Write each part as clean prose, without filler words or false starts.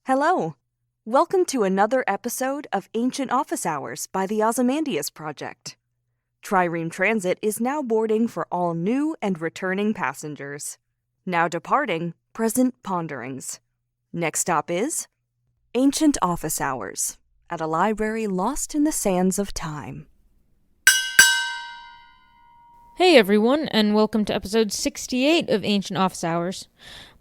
Hello. Welcome to another episode of Ancient Office Hours by the Ozymandias Project. Trireme Transit is now boarding for all new and returning passengers. Now departing, present ponderings. Next stop is Ancient Office Hours at a library lost in the sands of time. Hey everyone, and welcome to episode 68 of Ancient Office Hours.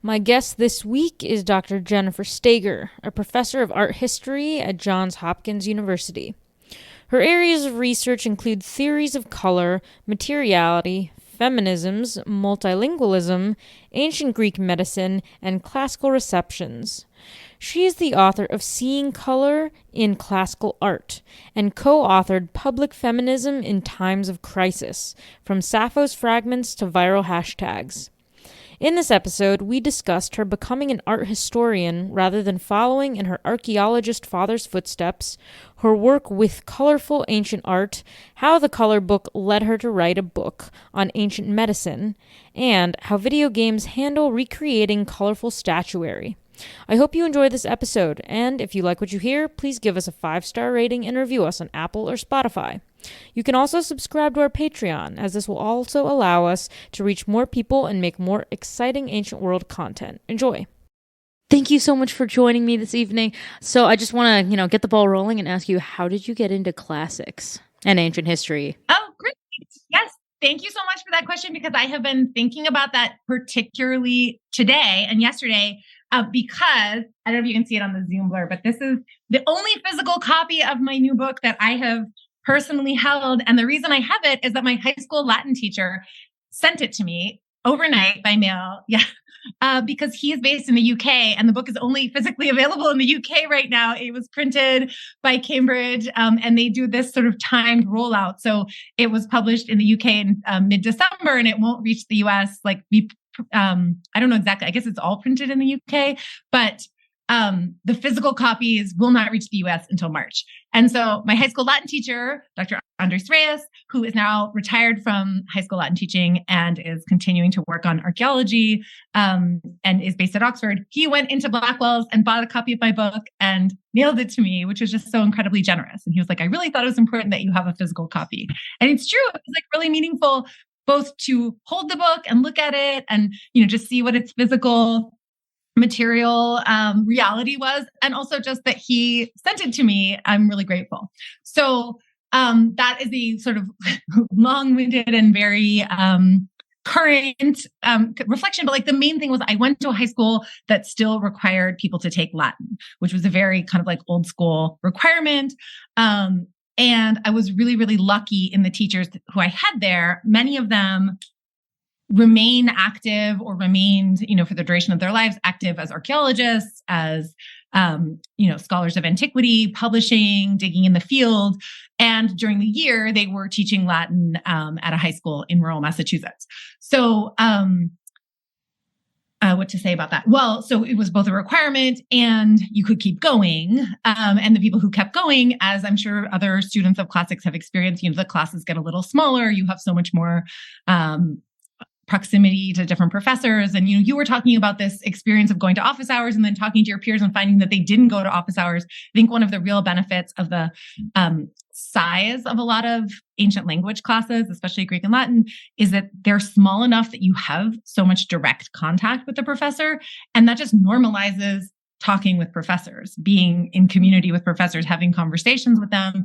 My guest this week is Dr. Jennifer Stager, a professor of art history at Johns Hopkins University. Her areas of research include theories of color, materiality, feminisms, multilingualism, ancient Greek medicine, and classical receptions. She is the author of Seeing Color in Classical Art and co-authored Public Feminism in Times of Crisis, from Sappho's Fragments to Viral Hashtags. In this episode, we discussed her becoming an art historian rather than following in her archaeologist father's footsteps, her work with colorful ancient art, how the color book led her to write a book on ancient medicine, and how video games handle recreating colorful statuary. I hope you enjoy this episode, and if you like what you hear, please give us a 5-star rating and review us on Apple or Spotify. You can also subscribe to our Patreon, as this will also allow us to reach more people and make more exciting ancient world content. Enjoy. Thank you so much for joining me this evening. So I just want to, get the ball rolling and ask you, how did you get into classics and ancient history? Oh, great. Yes. Thank you so much for that question, because I have been thinking about that particularly today and yesterday, because I don't know if you can see it on the Zoom blur, but this is the only physical copy of my new book that I have personally held. And the reason I have it is that my high school Latin teacher sent it to me overnight by mail. Yeah. Because he is based in the UK and the book is only physically available in the UK right now. It was printed by Cambridge and they do this sort of timed rollout. So it was published in the UK in mid-December and it won't reach the US. I don't know exactly. I guess it's all printed in the UK, but the physical copies will not reach the US until March. And so my high school Latin teacher, Dr. Andres Reyes, who is now retired from high school Latin teaching and is continuing to work on archaeology and is based at Oxford, he went into Blackwell's and bought a copy of my book and mailed it to me, which was just so incredibly generous. And he was like, I really thought it was important that you have a physical copy. And it's true. It was really meaningful both to hold the book and look at it and, just see what its physical material reality was, and also just that he sent it to me. I'm really grateful. So that is the sort of long-winded and very current reflection. But the main thing was I went to a high school that still required people to take Latin, which was a very kind of old school requirement. And I was really, really lucky in the teachers who I had there. Many of them remain active or remained, for the duration of their lives, active as archaeologists, as, scholars of antiquity, publishing, digging in the field. And during the year, they were teaching Latin at a high school in rural Massachusetts. So what to say about that? Well, so it was both a requirement and you could keep going. And the people who kept going, as I'm sure other students of classics have experienced, the classes get a little smaller. You have so much more proximity to different professors. And, you were talking about this experience of going to office hours and then talking to your peers and finding that they didn't go to office hours. I think one of the real benefits of the size of a lot of ancient language classes, especially Greek and Latin, is that they're small enough that you have so much direct contact with the professor. And that just normalizes talking with professors, being in community with professors, having conversations with them.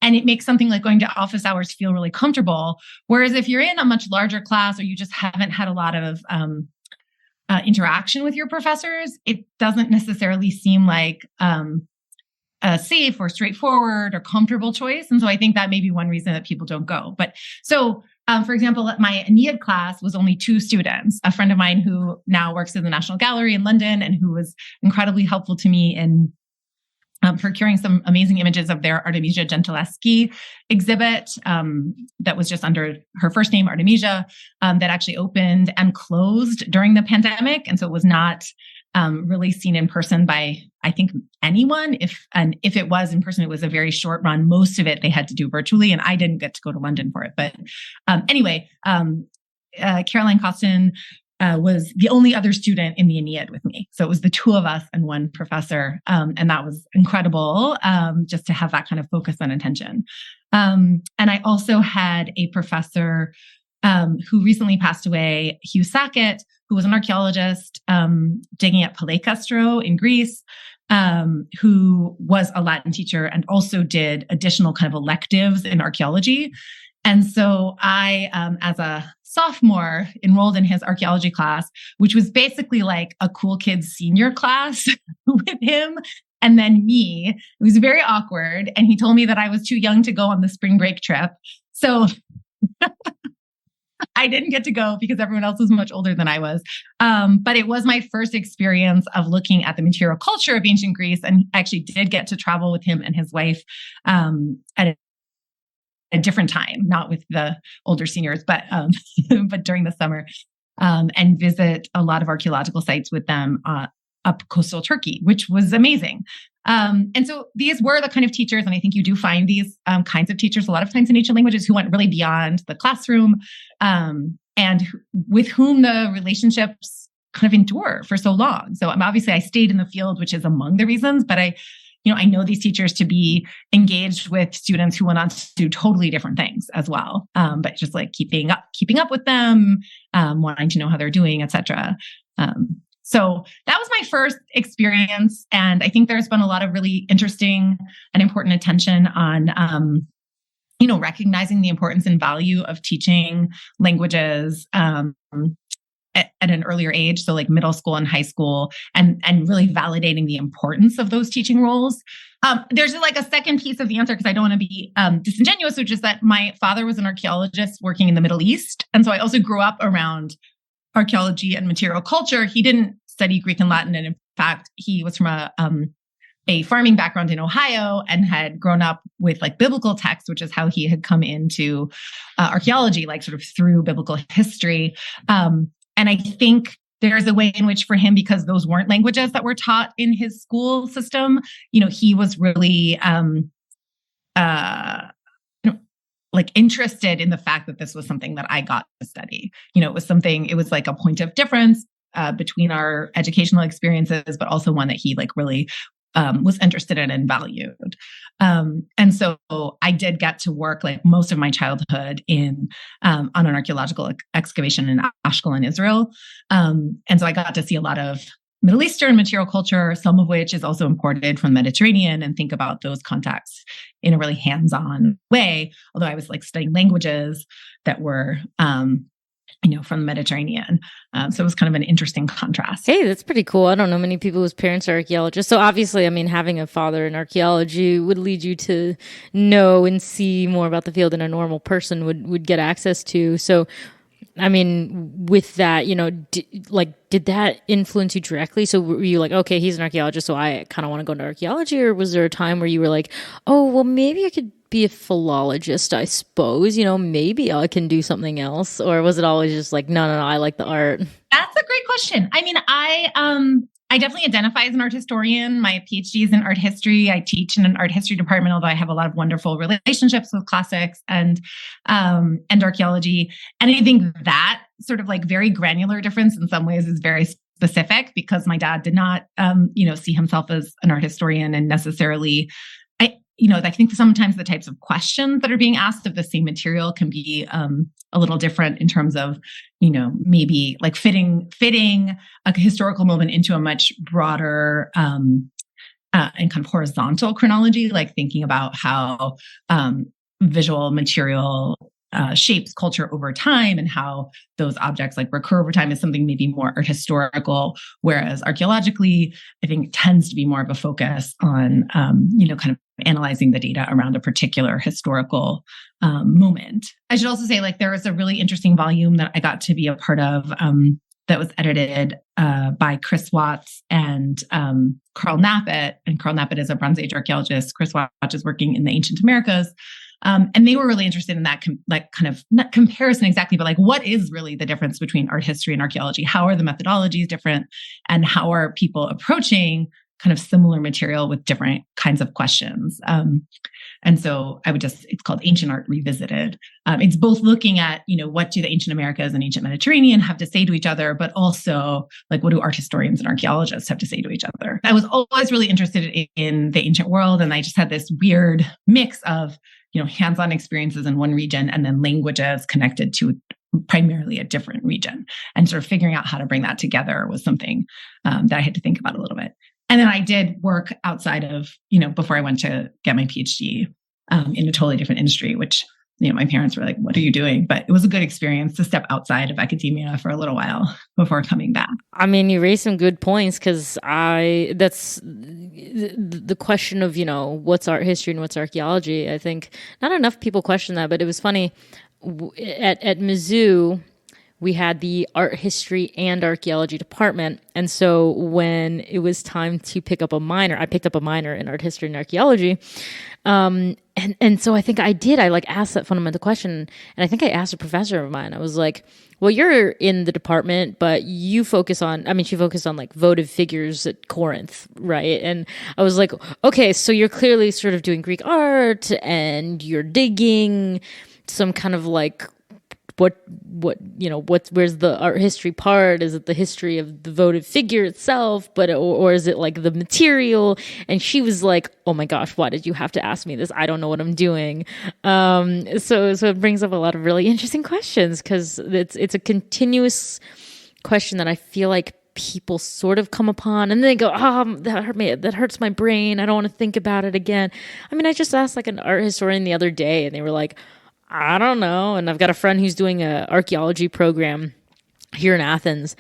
And it makes something like going to office hours feel really comfortable. Whereas if you're in a much larger class or you just haven't had a lot of interaction with your professors, it doesn't necessarily seem like a safe or straightforward or comfortable choice. And so I think that may be one reason that people don't go. But so, for example, my Aeneid class was only 2 students, a friend of mine who now works in the National Gallery in London and who was incredibly helpful to me in procuring some amazing images of their Artemisia Gentileschi exhibit that was just under her first name, Artemisia, that actually opened and closed during the pandemic. And so it was not really seen in person by, I think, anyone. If it was in person, it was a very short run. Most of it they had to do virtually, and I didn't get to go to London for it. But anyway, Caroline Costin was the only other student in the Aeneid with me. So it was the two of us and one professor. And that was incredible, just to have that kind of focus and attention. And I also had a professor who recently passed away, Hugh Sackett, who was an archaeologist digging at Palekastro in Greece, who was a Latin teacher and also did additional kind of electives in archaeology. And so I, as a sophomore, enrolled in his archaeology class, which was basically like a cool kids senior class with him. And then me. It was very awkward. And he told me that I was too young to go on the spring break trip. So I didn't get to go because everyone else was much older than I was. But it was my first experience of looking at the material culture of ancient Greece. And I actually did get to travel with him and his wife at a different time, not with the older seniors, but but during the summer, and visit a lot of archaeological sites with them up coastal Turkey, which was amazing. And so these were the kind of teachers, and I think you do find these kinds of teachers a lot of times in ancient languages who went really beyond the classroom, and with whom the relationships kind of endure for so long. So obviously I stayed in the field, which is among the reasons, but I know these teachers to be engaged with students who went on to do totally different things as well. But just like keeping up with them, wanting to know how they're doing, etc. So that was my first experience. And I think there's been a lot of really interesting and important attention on, recognizing the importance and value of teaching languages, at an earlier age. So like middle school and high school, and really validating the importance of those teaching roles. There's like a second piece of the answer, because I don't want to be disingenuous, which is that my father was an archaeologist working in the Middle East. And so I also grew up around archaeology and material culture. He didn't study Greek and Latin. And in fact, he was from a farming background in Ohio and had grown up with like biblical texts, which is how he had come into archaeology, like sort of through biblical history. And I think there's a way in which for him, because those weren't languages that were taught in his school system, he was really like interested in the fact that this was something that I got to study. It was like a point of difference between our educational experiences, but also one that he like really was interested in and valued. And so I did get to work like most of my childhood on an archaeological excavation in Ashkelon, Israel. And so I got to see a lot of Middle Eastern material culture, some of which is also imported from the Mediterranean, and think about those contexts in a really hands-on way. Although I was like studying languages that were, from the Mediterranean. So it was kind of an interesting contrast. Hey, that's pretty cool. I don't know many people whose parents are archaeologists. So obviously, having a father in archaeology would lead you to know and see more about the field than a normal person would get access to. So, with that, did that influence you directly? So were you like, okay, he's an archaeologist, so I kind of want to go into archaeology? Or was there a time where you were like, oh, well, maybe I could be a philologist, I suppose, maybe I can do something else? Or was it always just like, no, I like the art? That's a great question. I definitely identify as an art historian. My PhD is in art history. I teach in an art history department, although I have a lot of wonderful relationships with classics and archaeology. And I think that sort of like very granular difference in some ways is very specific, because my dad did not, see himself as an art historian, and necessarily, I think sometimes the types of questions that are being asked of the same material can be a little different in terms of, maybe like fitting a historical moment into a much broader and kind of horizontal chronology, like thinking about how visual material shapes culture over time, and how those objects like recur over time is something maybe more art historical, whereas archaeologically, I think tends to be more of a focus on, kind of analyzing the data around a particular historical moment. I should also say, like, there was a really interesting volume that I got to be a part of that was edited by Chris Watts and Carl Knappett. And Carl Knappett is a Bronze Age archaeologist. Chris Watts is working in the ancient Americas. And they were really interested in that, kind of not comparison exactly, but like, what is really the difference between art history and archaeology? How are the methodologies different? And how are people approaching kind of similar material with different kinds of questions. And so it's called Ancient Art Revisited. It's both looking at, what do the ancient Americas and ancient Mediterranean have to say to each other, but also like, what do art historians and archaeologists have to say to each other? I was always really interested in the ancient world. And I just had this weird mix of, hands-on experiences in one region and then languages connected to primarily a different region. And sort of figuring out how to bring that together was something that I had to think about a little bit. And then I did work outside of, before I went to get my PhD in a totally different industry, which, my parents were like, what are you doing? But it was a good experience to step outside of academia for a little while before coming back. I mean, you raised some good points because that's the question of, what's art history and what's archaeology. I think not enough people question that, but it was funny. At Mizzou, we had the art history and archaeology department. And so when it was time to pick up a minor, I picked up a minor in art history and archaeology. And so I think I asked that fundamental question. And I think I asked a professor of mine, I was like, well, you're in the department, but she focused on like votive figures at Corinth, right? And I was like, okay, so you're clearly sort of doing Greek art and you're digging some kind of like, where's the art history part? Is it the history of the votive figure itself, or is it like the material? And she was like, oh my gosh, why did you have to ask me this? I don't know what I'm doing. So it brings up a lot of really interesting questions because it's a continuous question that I feel like people sort of come upon and then they go, that hurt me. That hurts my brain. I don't want to think about it again. I mean, I just asked like an art historian the other day and they were like, I don't know. And I've got a friend who's doing an archaeology program here in Athens.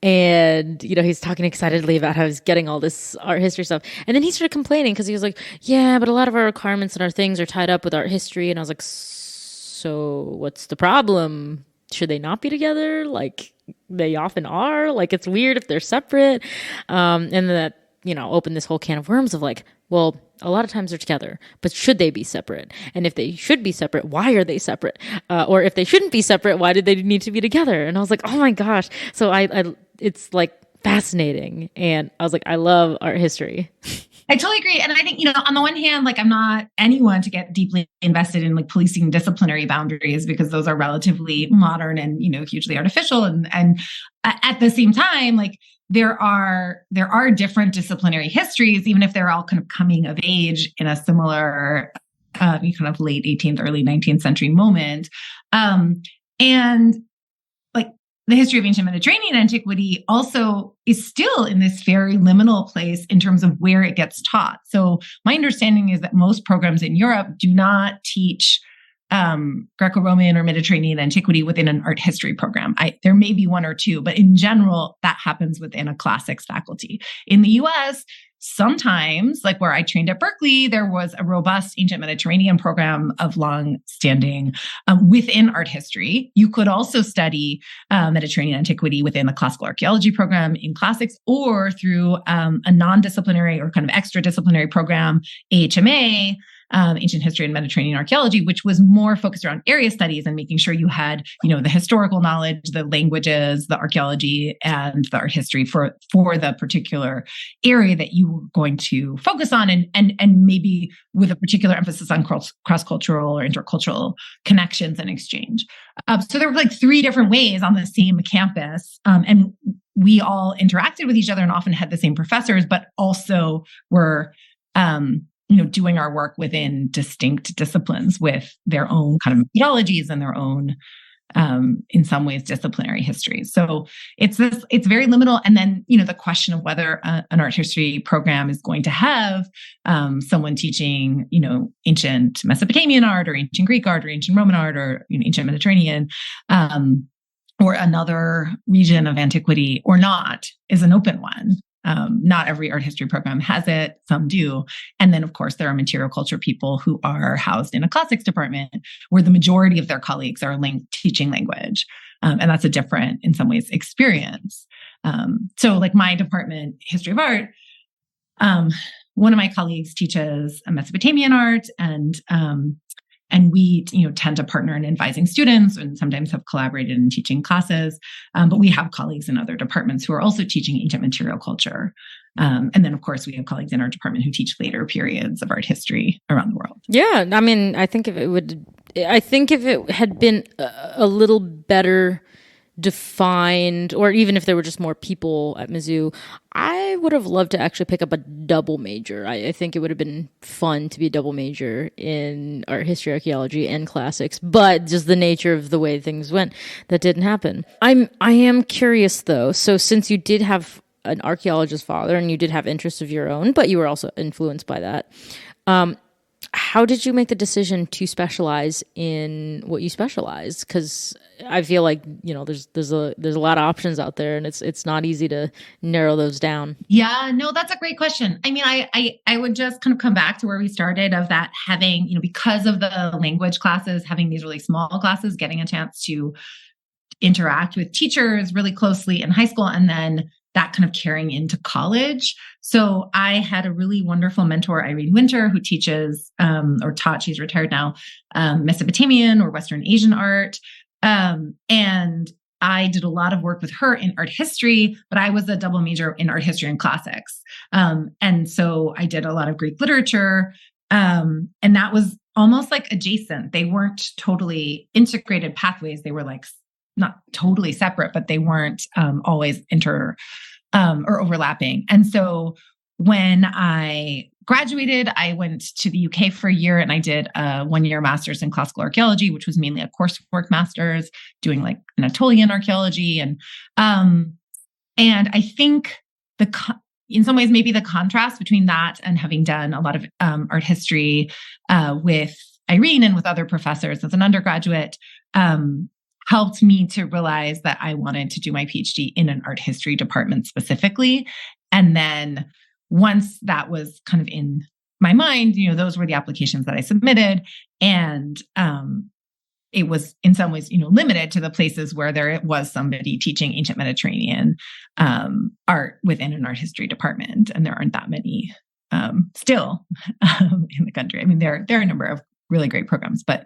And, he's talking excitedly about how he's getting all this art history stuff. And then he started complaining because he was like, yeah, but a lot of our requirements and our things are tied up with art history. And I was like, so what's the problem? Should they not be together? Like they often are. Like it's weird if they're separate. And that, opened this whole can of worms of like, well, a lot of times they're together, but should they be separate? And if they should be separate, why are they separate? Or if they shouldn't be separate, why did they need to be together? And I was like, oh my gosh. So it's like fascinating. And I was like, I love art history. I totally agree. And I think, on the one hand, like I'm not anyone to get deeply invested in like policing disciplinary boundaries because those are relatively modern and, hugely artificial. And at the same time, like there are different disciplinary histories, even if they're all kind of coming of age in a similar kind of late 18th, early 19th century moment. And like the history of ancient Mediterranean antiquity also is still in this very liminal place in terms of where it gets taught. So my understanding is that most programs in Europe do not teach Greco-Roman or Mediterranean antiquity within an art history program. There may be one or two, but in general, that happens within a classics faculty. In the US, sometimes, like where I trained at Berkeley, there was a robust ancient Mediterranean program of long standing within art history. You could also study Mediterranean antiquity within a classical archaeology program in classics or through a non-disciplinary or kind of extra-disciplinary program, AHMA, Ancient History and Mediterranean Archaeology, which was more focused around area studies and making sure you had, the historical knowledge, the languages, the archaeology, and the art history for the particular area that you were going to focus on, and maybe with a particular emphasis on cross-cultural or intercultural connections and exchange. So there were like three different ways on the same campus, and we all interacted with each other and often had the same professors, but also were doing our work within distinct disciplines with their own kind of methodologies and their own, in some ways, disciplinary histories. So it's very liminal. And then, the question of whether an art history program is going to have someone teaching, ancient Mesopotamian art or ancient Greek art or ancient Roman art or ancient Mediterranean, or another region of antiquity or not is an open one. Not every art history program has it, some do. And then, of course, there are material culture people who are housed in a classics department where the majority of their colleagues are teaching language. And that's a different, in some ways, experience. So like my department, History of Art, one of my colleagues teaches Mesopotamian art and And we, tend to partner in advising students and sometimes have collaborated in teaching classes. But we have colleagues in other departments who are also teaching ancient material culture. And then, of course, we have colleagues in our department who teach later periods of art history around the world. Yeah, I mean, I think if it had been a little better defined, or even if there were just more people at Mizzou, I would have loved to actually pick up a double major. I think it would have been fun to be a double major in art history, archaeology, and classics, but just the nature of the way things went, that didn't happen. I am curious though. So since you did have an archaeologist father and you did have interests of your own, but you were also influenced by that, how did you make the decision to specialize in what you specialize? Because I feel like, there's a lot of options out there, and it's not easy to narrow those down. Yeah, no, that's a great question. I mean, I would just kind of come back to where we started, of that having, because of the language classes, having these really small classes, getting a chance to interact with teachers really closely in high school, and then that kind of carrying into college. So I had a really wonderful mentor, Irene Winter, who teaches or taught, she's retired now, Mesopotamian or Western Asian art. And I did a lot of work with her in art history, but I was a double major in art history and classics. And so I did a lot of Greek literature. And that was almost like adjacent. They weren't totally integrated pathways. They were like not totally separate, but they weren't always or overlapping. And so when I graduated, I went to the UK for a year, and I did a 1-year master's in classical archaeology, which was mainly a coursework master's, doing like Anatolian archaeology. And I think in some ways, maybe the contrast between that and having done a lot of art history with Irene and with other professors as an undergraduate helped me to realize that I wanted to do my PhD in an art history department specifically. And then once that was kind of in my mind, those were the applications that I submitted. And it was in some ways, limited to the places where there was somebody teaching ancient Mediterranean art within an art history department. And there aren't that many still in the country. I mean, there are a number of really great programs, but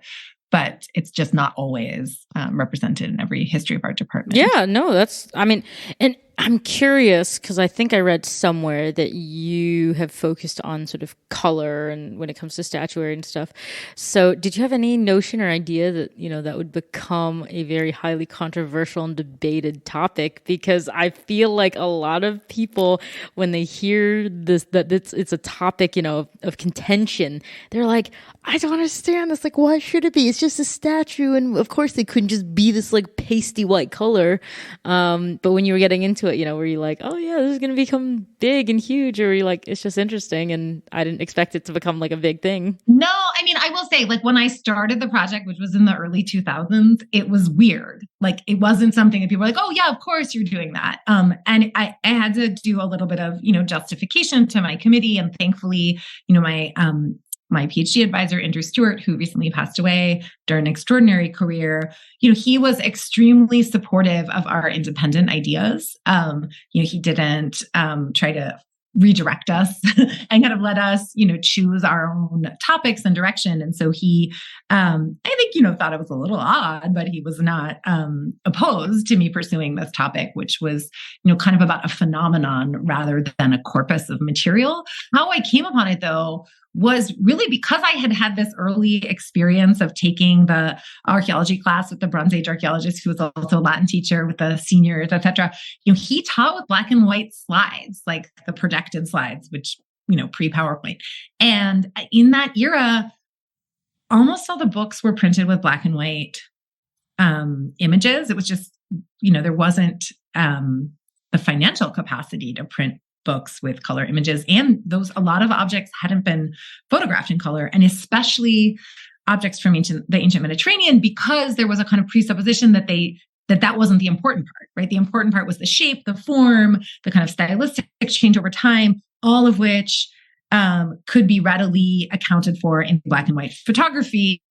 it's just not always represented in every history of art department. Yeah, no, and I'm curious because I think I read somewhere that you have focused on sort of color and when it comes to statuary and stuff. So did you have any notion or idea that, that would become a very highly controversial and debated topic? Because I feel like a lot of people, when they hear this, that it's a topic, of contention, they're like, I don't understand this. Like, why should it be? It's just a statue. And of course they couldn't just be this like pasty white color. But when you were getting into it, were you like, oh yeah, this is going to become big and huge? Or were you like, it's just interesting and I didn't expect it to become like a big thing? No, I mean, I will say, like, when I started the project, which was in the early 2000s, it was weird. Like, it wasn't something that people were like, oh yeah, of course you're doing that. And I had to do a little bit of, justification to my committee. And thankfully, my PhD advisor, Andrew Stewart, who recently passed away during an extraordinary career, he was extremely supportive of our independent ideas. He didn't try to redirect us and kind of let us, choose our own topics and direction. And so he, I think, thought it was a little odd, but he was not opposed to me pursuing this topic, which was, kind of about a phenomenon rather than a corpus of material. How I came upon it, though, was really because I had had this early experience of taking the archaeology class with the Bronze Age archaeologist, who was also a Latin teacher with the seniors, et cetera. He taught with black and white slides, like the projected slides, which, pre-PowerPoint. And in that era, almost all the books were printed with black and white images. It was just, there wasn't the financial capacity to print books with color images, and a lot of objects hadn't been photographed in color, and especially objects from the ancient Mediterranean, because there was a kind of presupposition that that wasn't the important part, right? The important part was the shape, the form, the kind of stylistic change over time, all of which could be readily accounted for in black and white photography.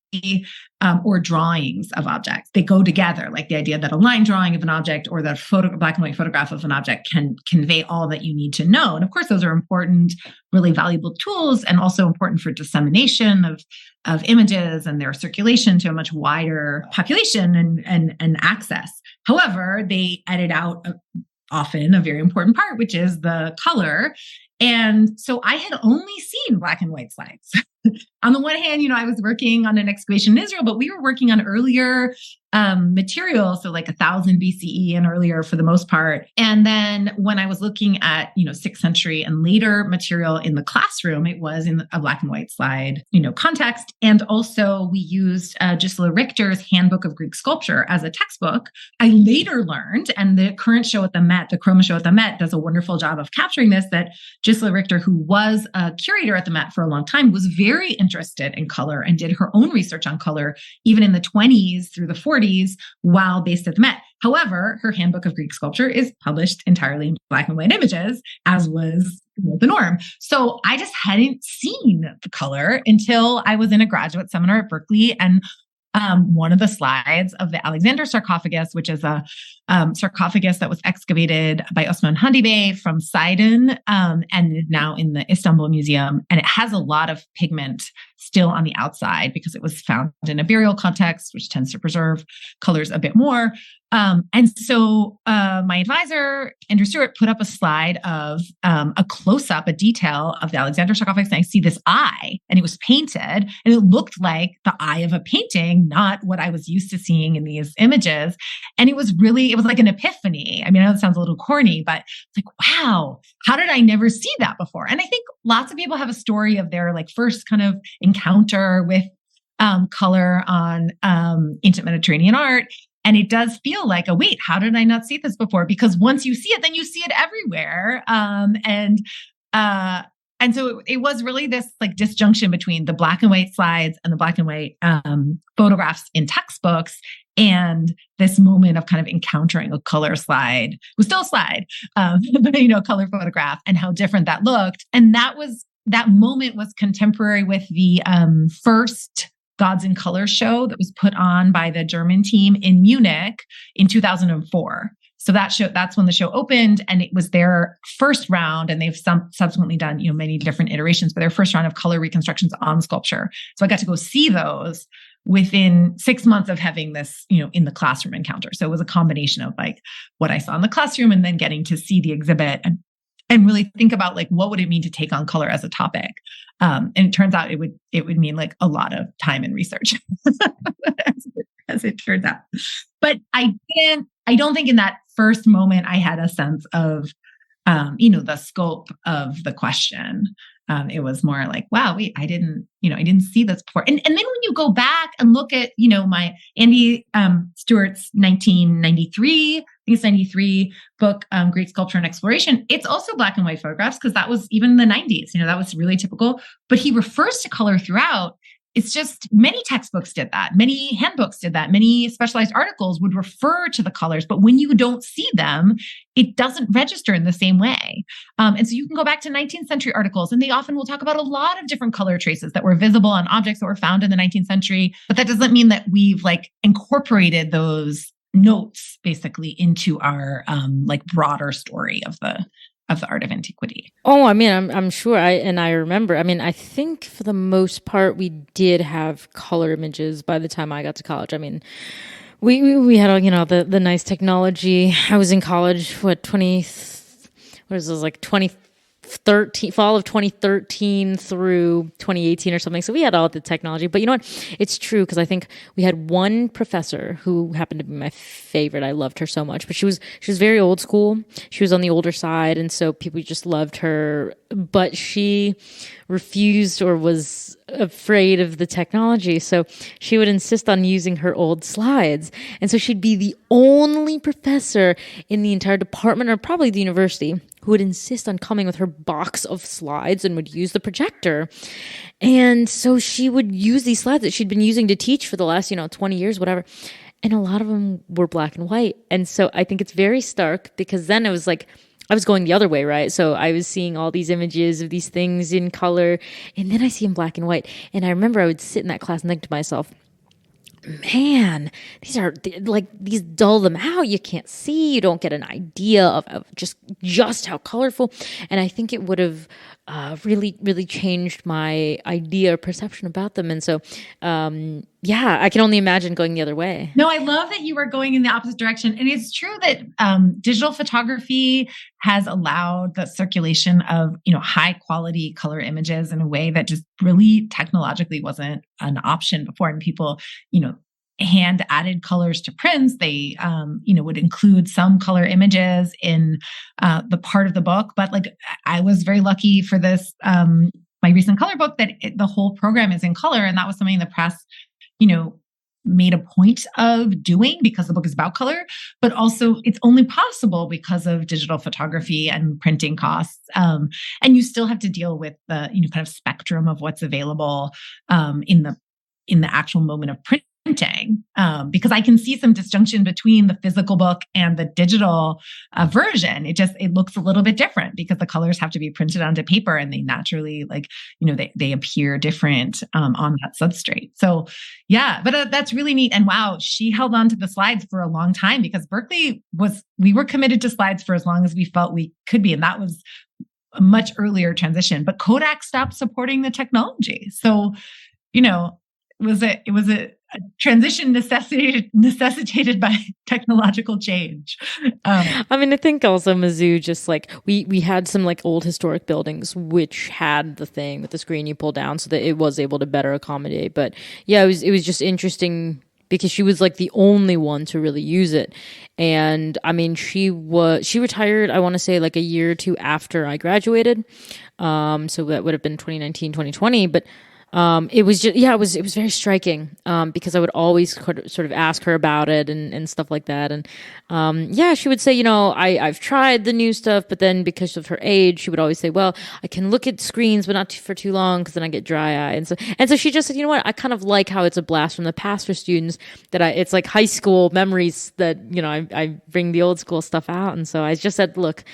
or drawings of objects. They go together, like the idea that a line drawing of an object or the black and white photograph of an object can convey all that you need to know. And of course, those are important, really valuable tools, and also important for dissemination of images and their circulation to a much wider population and access. However, they edit out often a very important part, which is the color. And so I had only seen black and white slides. On the one hand, I was working on an excavation in Israel, but we were working on earlier material, so like 1000 BCE and earlier for the most part. And then when I was looking at, 6th century and later material in the classroom, it was in a black and white slide, context. And also we used Gisela Richter's Handbook of Greek Sculpture as a textbook. I later learned, and the current show at the Met, the Chroma show at the Met, does a wonderful job of capturing this, that Gisela Richter, who was a curator at the Met for a long time, was very interested in color and did her own research on color, even in the 20s through the 40s, while based at the Met. However, her Handbook of Greek Sculpture is published entirely in black and white images, as was the norm. So I just hadn't seen the color until I was in a graduate seminar at Berkeley, and one of the slides of the Alexander sarcophagus, which is a sarcophagus that was excavated by Osman Handibey from Sidon and is now in the Istanbul Museum. And it has a lot of pigment still on the outside because it was found in a burial context, which tends to preserve colors a bit more. And so my advisor, Andrew Stewart, put up a slide of a close-up, a detail of the Alexander sarcophagus. And I see this eye, and it was painted, and it looked like the eye of a painting, not what I was used to seeing in these images. And it was like an epiphany. I mean, I know it sounds a little corny, but it's like, wow, how did I never see that before? And I think lots of people have a story of their first kind of encounter with color on ancient Mediterranean art. And it does feel like, wait, how did I not see this before? Because once you see it, then you see it everywhere. And so it was really this disjunction between the black and white slides and the black and white photographs in textbooks, and this moment of kind of encountering a color slide. It was still a slide, color photograph, and how different that looked. And that moment was contemporary with the first Gods in Color show that was put on by the German team in Munich in 2004. So that's when the show opened, and it was their first round, and they've subsequently done, many different iterations, but their first round of color reconstructions on sculpture. So I got to go see those within 6 months of having this, in the classroom encounter. So it was a combination of what I saw in the classroom and then getting to see the exhibit and really think about what would it mean to take on color as a topic. And it turns out it would mean a lot of time and research as it turns out. But I don't think in that first moment I had a sense of, the scope of the question. It was more wow, wait, I didn't see this before. And then when you go back and look at, my Andy Stewart's 1993, I think it's 93 book, Great Sculpture and Exploration, it's also black and white photographs because that was even in the 90s, that was really typical. But he refers to color throughout. It's just many textbooks did that. Many handbooks did that. Many specialized articles would refer to the colors, but when you don't see them, it doesn't register in the same way. And so you can go back to 19th century articles, and they often will talk about a lot of different color traces that were visible on objects that were found in the 19th century. But that doesn't mean that we've incorporated those notes basically into our broader story of the art of antiquity. Oh, I mean, I'm sure. I remember. I mean, I think for the most part, we did have color images by the time I got to college. I mean, we had the nice technology. I was in college. 2013, fall of 2013 through 2018 or something. So we had all the technology. But you know what? It's true, because I think we had one professor who happened to be my favorite. I loved her so much, but she was very old school. She was on the older side, and so people just loved her. But she refused or was afraid of the technology. So she would insist on using her old slides. And so she'd be the only professor in the entire department, or probably the university, who would insist on coming with her box of slides and would use the projector. And so she would use these slides that she'd been using to teach for the last, 20 years, whatever. And a lot of them were black and white. And so I think it's very stark, because then it was I was going the other way, right? So I was seeing all these images of these things in color, and then I see them black and white. And I remember I would sit in that class and think to myself, man, these dull them out. You can't see, you don't get an idea of just how colorful. And I think it would have really changed my idea or perception about them. And so, I can only imagine going the other way. No, I love that you were going in the opposite direction. And it's true that digital photography has allowed the circulation of, high quality color images in a way that just really technologically wasn't an option before. And people, hand added colors to prints. They, would include some color images in the part of the book. But like, I was very lucky for this, my recent color book that the whole program is in color. And that was something the press, made a point of doing because the book is about color, but also it's only possible because of digital photography and printing costs. And you still have to deal with the, kind of spectrum of what's available in the actual moment of printing. Because I can see some disjunction between the physical book and the digital version. It looks a little bit different because the colors have to be printed onto paper and they naturally they appear different on that substrate. So yeah, but that's really neat. And wow, she held on to the slides for a long time because Berkeley we were committed to slides for as long as we felt we could be. And that was a much earlier transition, but Kodak stopped supporting the technology. So, it was a transition necessitated by technological change. I think also Mizzou just we had some old historic buildings which had the thing with the screen you pull down so that it was able to better accommodate. But yeah, it was just interesting because she was the only one to really use it. And she retired, I want to say a year or two after I graduated. So that would have been 2019, 2020, but it was just, it was very striking, because I would always sort of ask her about it and stuff like that. And, she would say, I've tried the new stuff, but then because of her age, she would always say, well, I can look at screens, but not for too long, because then I get dry eye. And so she just said, you know what, I kind of like how it's a blast from the past for students that it's like high school memories that, I bring the old school stuff out. And so I just said, look,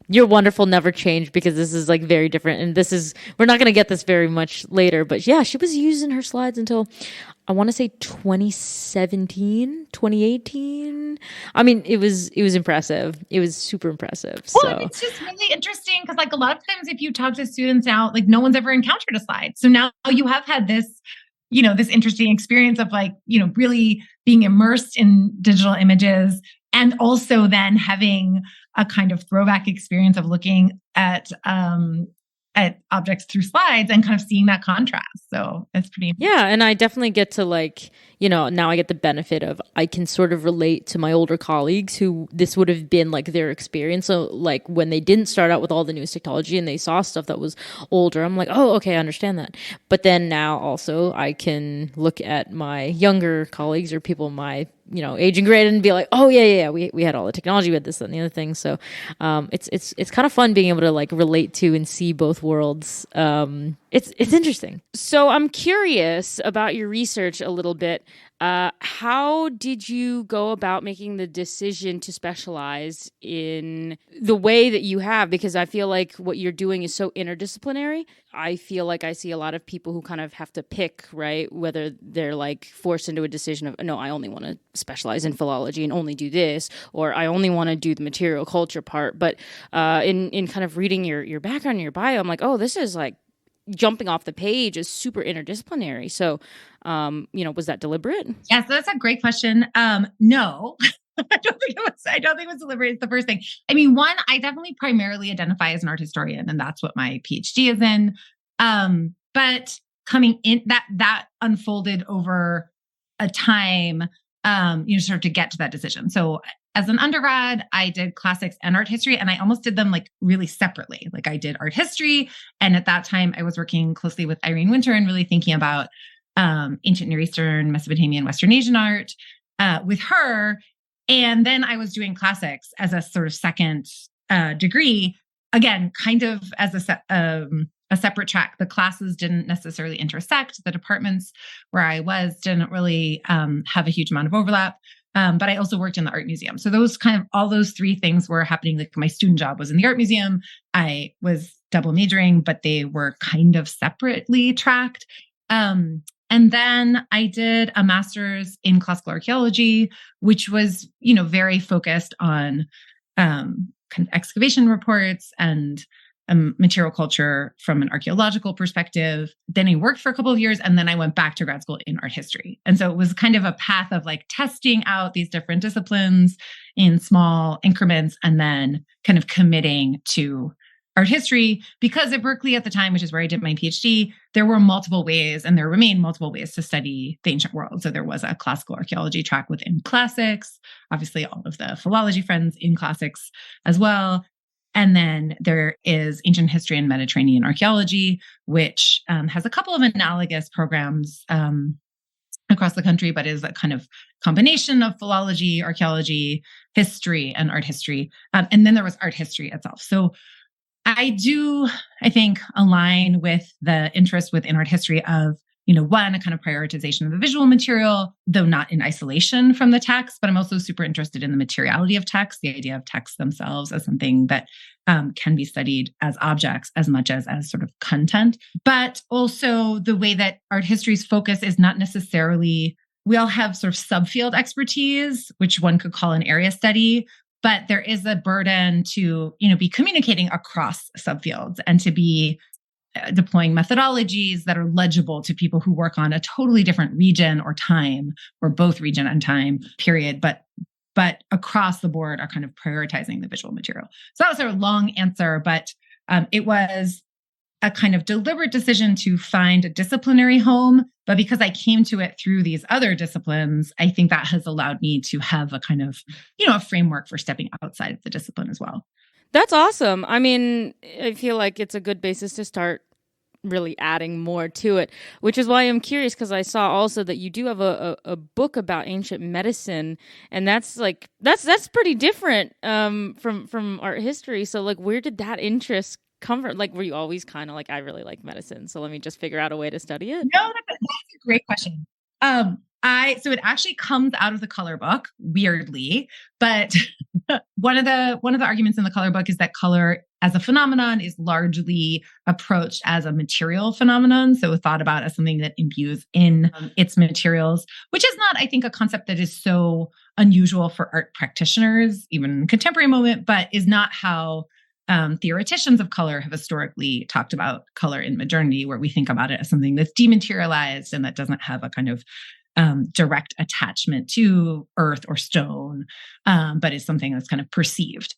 you're wonderful, never change, because this is very different. And we're not going to get this very much later, but yeah, she was using her slides until I want to say 2017, 2018. It was impressive. It was super impressive. Well, it's just really interesting because a lot of times if you talk to students now, no one's ever encountered a slide. So now you have had this, this interesting experience of really being immersed in digital images and also then having a kind of throwback experience of looking at objects through slides and kind of seeing that contrast. So it's pretty amazing. Yeah. And I definitely get to now I get the benefit of, I can sort of relate to my older colleagues who this would have been their experience. So when they didn't start out with all the newest technology and they saw stuff that was older, I'm like, oh, okay, I understand that. But then now also I can look at my younger colleagues or people my age and grade and be like, oh yeah, we had all the technology, we had this and the other thing. So it's kind of fun being able to relate to and see both worlds. It's interesting. So I'm curious about your research a little bit. How did you go about making the decision to specialize in the way that you have? Because I feel like what you're doing is so interdisciplinary. I feel like I see a lot of people who kind of have to pick, right? Whether they're forced into a decision of, no, I only want to specialize in philology and only do this, or I only want to do the material culture part. But in kind of reading your background and your bio, I'm like, oh, this is jumping off the page is super interdisciplinary. So, was that deliberate? Yes, that's a great question. No, I don't think it was deliberate. It's the first thing. One, I definitely primarily identify as an art historian, and that's what my PhD is in. But coming in, that unfolded over a time, sort of to get to that decision. So as an undergrad, I did classics and art history, and I almost did them really separately. I did art history, and at that time I was working closely with Irene Winter and really thinking about ancient Near Eastern, Mesopotamian, Western Asian art with her. And then I was doing classics as a sort of second degree, again, kind of as a separate track. The classes didn't necessarily intersect. The departments where I was didn't really have a huge amount of overlap. But I also worked in the art museum. So all those three things were happening. Like my student job was in the art museum. I was double majoring, but they were kind of separately tracked. And then I did a master's in classical archaeology, which was, very focused on kind of excavation reports and material culture from an archaeological perspective. Then I worked for a couple of years, and then I went back to grad school in art history. And so it was kind of a path of like testing out these different disciplines in small increments and then kind of committing to art history, because at Berkeley at the time, which is where I did my PhD, there were multiple ways, and there remain multiple ways to study the ancient world. So there was a classical archaeology track within classics, obviously all of the philology friends in classics as well. And then there is ancient history and Mediterranean archaeology, which has a couple of analogous programs across the country, but is a kind of combination of philology, archaeology, history, and art history. And then there was art history itself. So I do, I think, align with the interest within art history of, one, a kind of prioritization of the visual material, though not in isolation from the text, but I'm also super interested in the materiality of text, the idea of texts themselves as something that can be studied as objects as much as sort of content, but also the way that art history's focus is not necessarily, we all have sort of subfield expertise, which one could call an area study, but there is a burden to, be communicating across subfields and to be deploying methodologies that are legible to people who work on a totally different region or time, or both region and time period, but across the board are kind of prioritizing the visual material. So that was a long answer, but it was a kind of deliberate decision to find a disciplinary home. But because I came to it through these other disciplines, I think that has allowed me to have a kind of, a framework for stepping outside of the discipline as well. That's awesome. I mean, I feel like it's a good basis to start really adding more to it, which is why I'm curious, because I saw also that you do have a book about ancient medicine, and that's pretty different from art history. So like, where did that interest come from? Like, were you always kind of like, I really like medicine, so let me just figure out a way to study it? No, that's a great question. So it actually comes out of the color book, weirdly, but one of the arguments in the color book is that color as a phenomenon is largely approached as a material phenomenon. So thought about as something that imbues in its materials, which is not, I think, a concept that is so unusual for art practitioners, even in contemporary moment, but is not how theoreticians of color have historically talked about color in modernity, where we think about it as something that's dematerialized and that doesn't have a kind of direct attachment to earth or stone, but is something that's kind of perceived.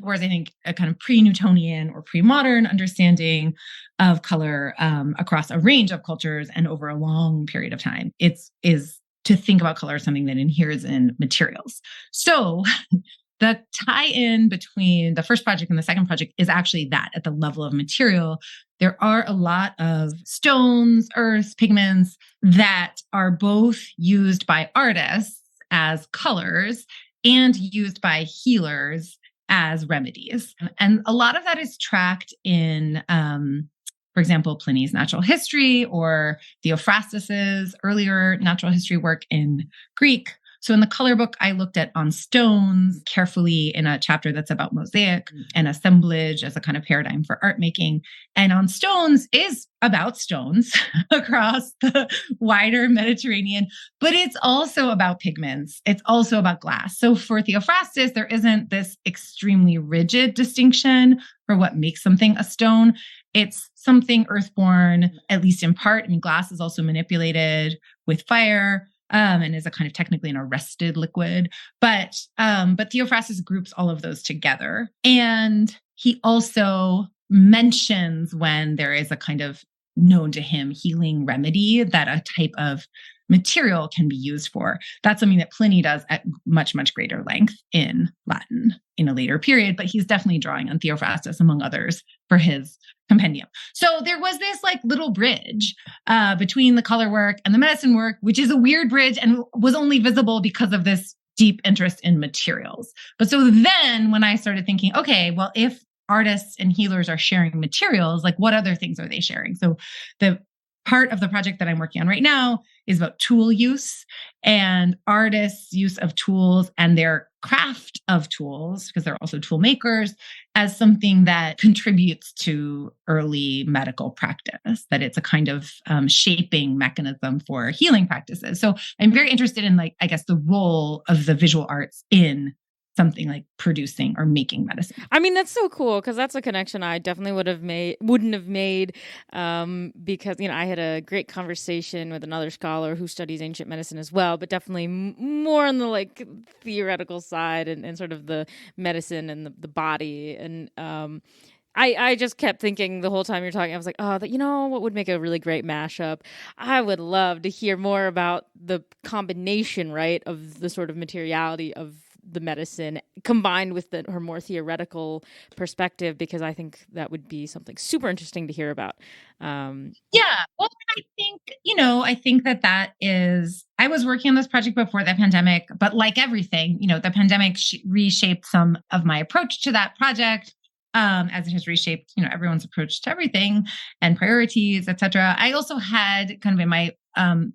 Whereas I think a kind of pre-Newtonian or pre-modern understanding of color across a range of cultures and over a long period of time, is to think about color as something that inheres in materials. So the tie-in between the first project and the second project is actually that at the level of material, there are a lot of stones, earths, pigments that are both used by artists as colors and used by healers as remedies. And a lot of that is tracked in, for example, Pliny's Natural History or Theophrastus's earlier natural history work in Greek. So in the color book, I looked at on stones carefully in a chapter that's about mosaic and assemblage as a kind of paradigm for art making. And on stones is about stones across the wider Mediterranean, but it's also about pigments. It's also about glass. So for Theophrastus, there isn't this extremely rigid distinction for what makes something a stone. It's something earthborn, at least in part. I mean, glass is also manipulated with fire. And is a kind of technically an arrested liquid. But Theophrastus groups all of those together. And he also mentions when there is a kind of known to him healing remedy that a type of material can be used for. That's something that Pliny does at much, much greater length in Latin in a later period, but he's definitely drawing on Theophrastus, among others, for his compendium. So there was this like little bridge between the color work and the medicine work, which is a weird bridge and was only visible because of this deep interest in materials. But so then when I started thinking, okay, well, if artists and healers are sharing materials, like what other things are they sharing? So the part of the project that I'm working on right now is about tool use and artists' use of tools and their craft of tools, because they're also tool makers, as something that contributes to early medical practice, that it's a kind of shaping mechanism for healing practices. So I'm very interested in, like, I guess, the role of the visual arts in something like producing or making medicine. I mean, that's so cool, because that's a connection I definitely wouldn't have made, because, I had a great conversation with another scholar who studies ancient medicine as well, but definitely more on the like theoretical side and sort of the medicine and the body. And I just kept thinking the whole time you're talking, I was like, oh, what would make a really great mashup? I would love to hear more about the combination, right, of the sort of materiality of the medicine combined with her more theoretical perspective, because I think that would be something super interesting to hear about. Yeah. Well, I think that is, I was working on this project before the pandemic, but like everything, the pandemic reshaped some of my approach to that project. As it has reshaped, everyone's approach to everything and priorities, et cetera. I also had kind of in my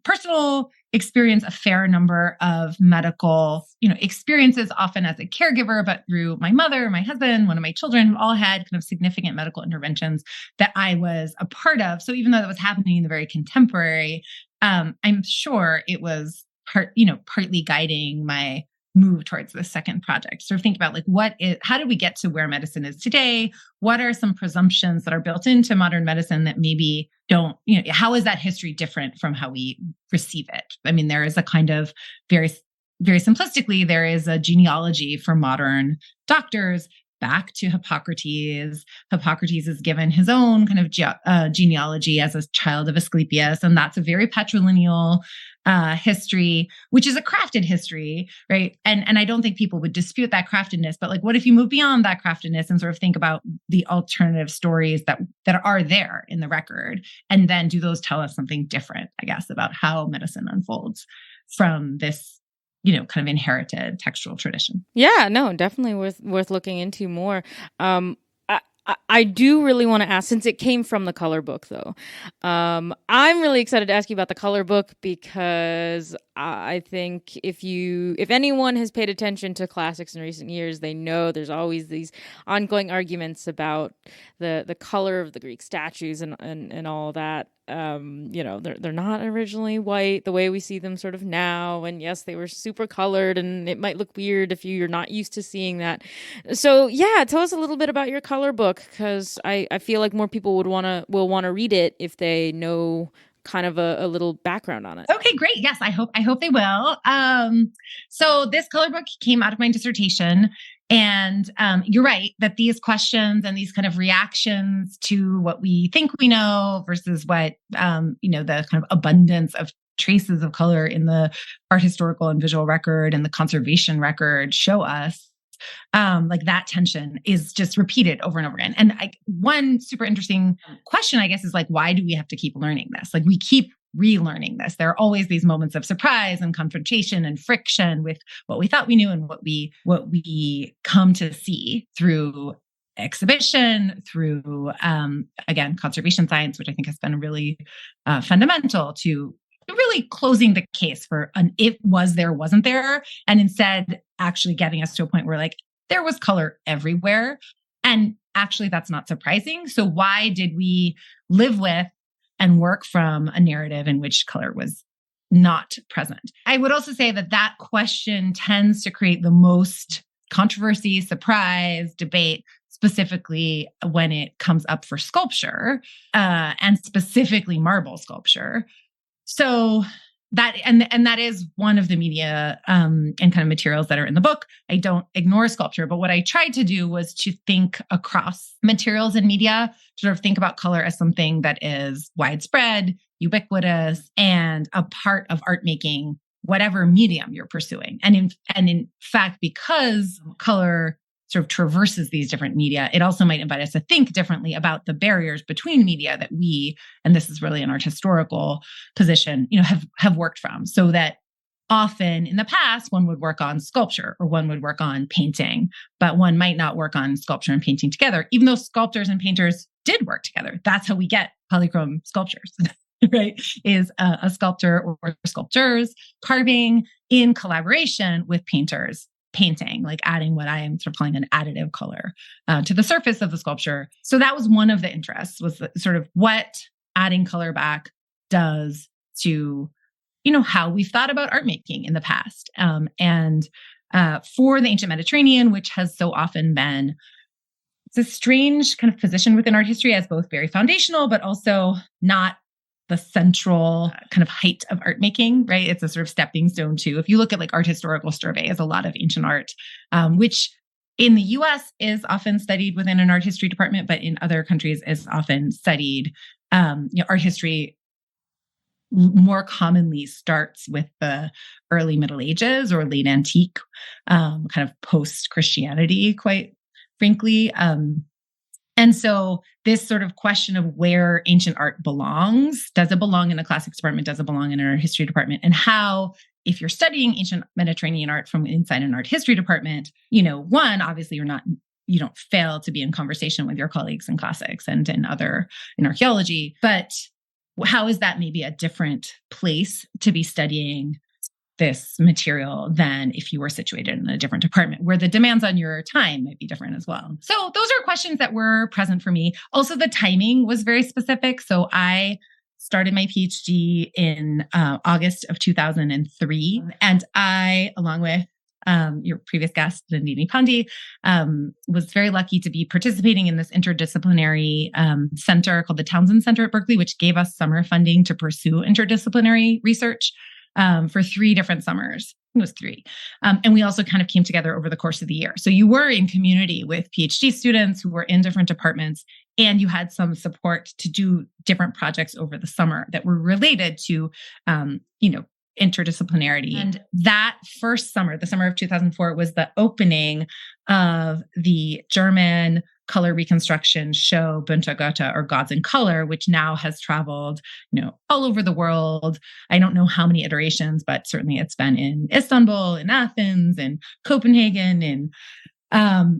personal experience a fair number of medical, experiences, often as a caregiver, but through my mother, my husband, one of my children, who all had kind of significant medical interventions that I was a part of. So even though that was happening in the very contemporary, I'm sure it was partly guiding my move towards the second project. Sort of think about how did we get to where medicine is today? What are some presumptions that are built into modern medicine that maybe don't, how is that history different from how we receive it? I mean, there is a kind of very, very simplistically, there is a genealogy for modern doctors back to Hippocrates. Hippocrates is given his own kind of genealogy as a child of Asclepius, and that's a very patrilineal history, which is a crafted history, right? And I don't think people would dispute that craftedness, but like, what if you move beyond that craftedness and sort of think about the alternative stories that are there in the record, and then do those tell us something different, I guess, about how medicine unfolds from this kind of inherited textual tradition. Yeah, no, definitely worth looking into more. I do really want to ask, since it came from the color book, though, I'm really excited to ask you about the color book, because I think if anyone has paid attention to classics in recent years, they know there's always these ongoing arguments about the color of the Greek statues and all that. They're not originally white the way we see them sort of now. And yes, they were super colored, and it might look weird if you're not used to seeing that. So yeah, tell us a little bit about your color book, because I feel like more people will want to read it if they know kind of a little background on it. Okay, great. Yes, I hope they will. So this color book came out of my dissertation. And you're right that these questions and these kind of reactions to what we think we know versus what, the kind of abundance of traces of color in the art historical and visual record and the conservation record show us, like that tension is just repeated over and over again. And one super interesting question, I guess, is like, why do we have to keep learning this? Like, we keep relearning this. There are always these moments of surprise and confrontation and friction with what we thought we knew and what we come to see through exhibition, through again, conservation science, which I think has been really fundamental to really closing the case for an it was there, wasn't there, and instead actually getting us to a point where like there was color everywhere. And actually that's not surprising. So why did we live with and work from a narrative in which color was not present? I would also say that question tends to create the most controversy, surprise, debate, specifically when it comes up for sculpture, and specifically marble sculpture. So that is one of the media and kind of materials that are in the book. I don't ignore sculpture, but what I tried to do was to think across materials and media, to sort of think about color as something that is widespread, ubiquitous, and a part of art making, whatever medium you're pursuing. And in fact, because color sort of traverses these different media, it also might invite us to think differently about the barriers between media that we, and this is really an art historical position, have worked from. So that often in the past, one would work on sculpture or one would work on painting, but one might not work on sculpture and painting together, even though sculptors and painters did work together. That's how we get polychrome sculptures. right, is a sculptor or sculptors carving in collaboration with painters, painting, like adding what I am sort of calling an additive color to the surface of the sculpture. So that was one of the interests, was sort of what adding color back does to, how we've thought about art making in the past. And for the ancient Mediterranean, which has so often been, it's a strange kind of position within art history as both very foundational, but also not the central kind of height of art making, right? It's a sort of stepping stone too. If you look at like Art Historical Survey as a lot of ancient art, which in the US is often studied within an art history department, but in other countries is often studied. Art history more commonly starts with the early Middle Ages or late antique, kind of post-Christianity, quite frankly. And so this sort of question of where ancient art belongs, does it belong in a classics department? Does it belong in an art history department? And how, if you're studying ancient Mediterranean art from inside an art history department, one, obviously you don't fail to be in conversation with your colleagues in classics and in archaeology, but how is that maybe a different place to be studying this material than if you were situated in a different department where the demands on your time might be different as well? So those are questions that were present for me. Also, the timing was very specific. So I started my PhD in August of 2003. And I, along with your previous guest, Nandini Pandey, was very lucky to be participating in this interdisciplinary center called the Townsend Center at Berkeley, which gave us summer funding to pursue interdisciplinary research for 3 different summers. It was 3. And we also kind of came together over the course of the year. So you were in community with PhD students who were in different departments, and you had some support to do different projects over the summer that were related to, interdisciplinarity. And that first summer, the summer of 2004, was the opening of the German color reconstruction show Bunte Götter, or Gods in Color, which now has traveled, all over the world. I don't know how many iterations, but certainly it's been in Istanbul, in Athens, in Copenhagen, in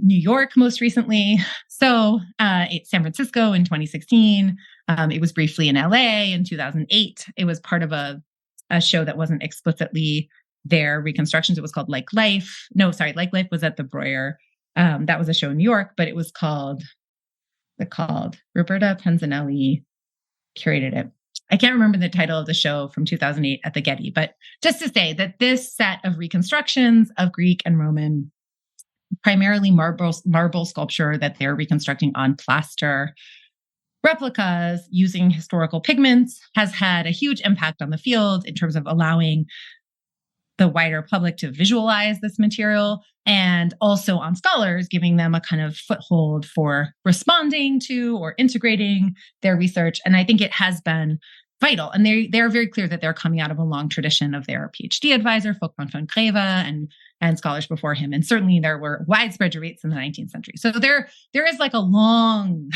New York most recently. So San Francisco in 2016. It was briefly in LA in 2008. It was part of a show that wasn't explicitly their reconstructions. It was called Like Life. No, sorry, Like Life was at the Breuer. That was a show in New York, but it was called Roberta Penzanelli curated it. I can't remember the title of the show from 2008 at the Getty, but just to say that this set of reconstructions of Greek and Roman, primarily marble sculpture that they're reconstructing on plaster replicas using historical pigments, has had a huge impact on the field in terms of allowing the wider public to visualize this material, and also on scholars, giving them a kind of foothold for responding to or integrating their research. And I think it has been vital. And they're very clear that they're coming out of a long tradition of their PhD advisor, Folkman von Greve, and scholars before him. And certainly there were widespread debates in the 19th century. So there is like a long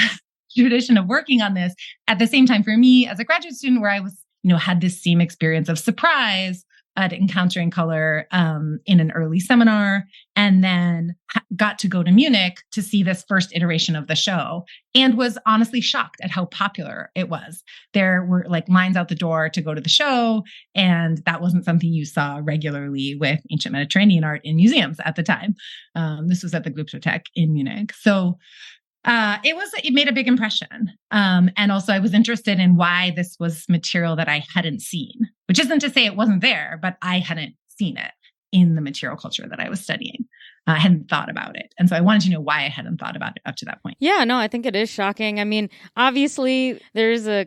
tradition of working on this. At the same time, for me as a graduate student, where I was, had this same experience of surprise at encountering color in an early seminar, and then got to go to Munich to see this first iteration of the show, and was honestly shocked at how popular it was. There were like lines out the door to go to the show, and that wasn't something you saw regularly with ancient Mediterranean art in museums at the time. This was at the Glyptothek in Munich. So it made a big impression. And also I was interested in why this was material that I hadn't seen, which isn't to say it wasn't there, but I hadn't seen it in the material culture that I was studying. I hadn't thought about it. And so I wanted to know why I hadn't thought about it up to that point. Yeah, no, I think it is shocking. I mean, obviously there's a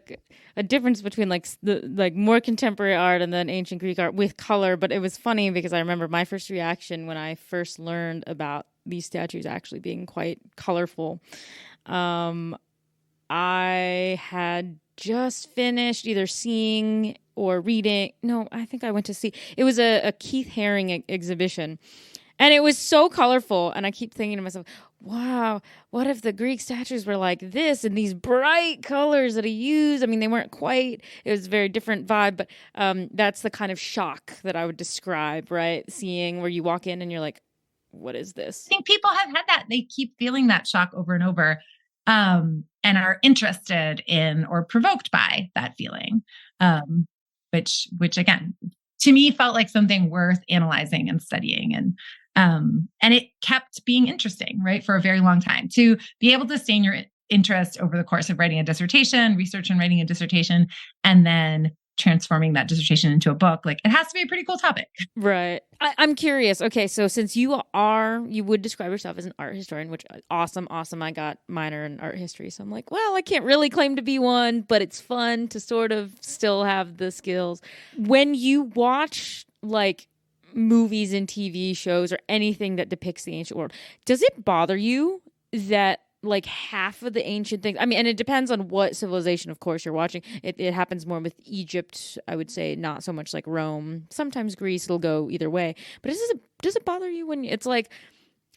difference between like more contemporary art and then ancient Greek art with color. But it was funny because I remember my first reaction when I first learned about these statues actually being quite colorful. I had just finished either seeing or reading. No, I think I went to see. It was a Keith Haring exhibition. And it was so colorful. And I keep thinking to myself, wow, what if the Greek statues were like this and these bright colors that he used? I mean, they weren't quite. It was a very different vibe. But that's the kind of shock that I would describe, right? Seeing where you walk in and you're like, what is this? I think people have had that. They keep feeling that shock over and over. and are interested in or provoked by that feeling, which again, to me felt like something worth analyzing and studying. And it kept being interesting, right, for a very long time. To be able to sustain your interest over the course of writing a dissertation, research and writing a dissertation, and then transforming that dissertation into a book, like it has to be a pretty cool topic. Right. I'm curious. Okay, so since you would describe yourself as an art historian, which awesome. I got minor in art history, so I'm like, well, I can't really claim to be one, but it's fun to sort of still have the skills. When you watch like movies and TV shows or anything that depicts the ancient world, does it bother you that like half of the ancient things, I mean, and it depends on what civilization, of course, you're watching. It happens more with Egypt, I would say, not so much like Rome. Sometimes Greece, it'll go either way. But does it bother you when it's like,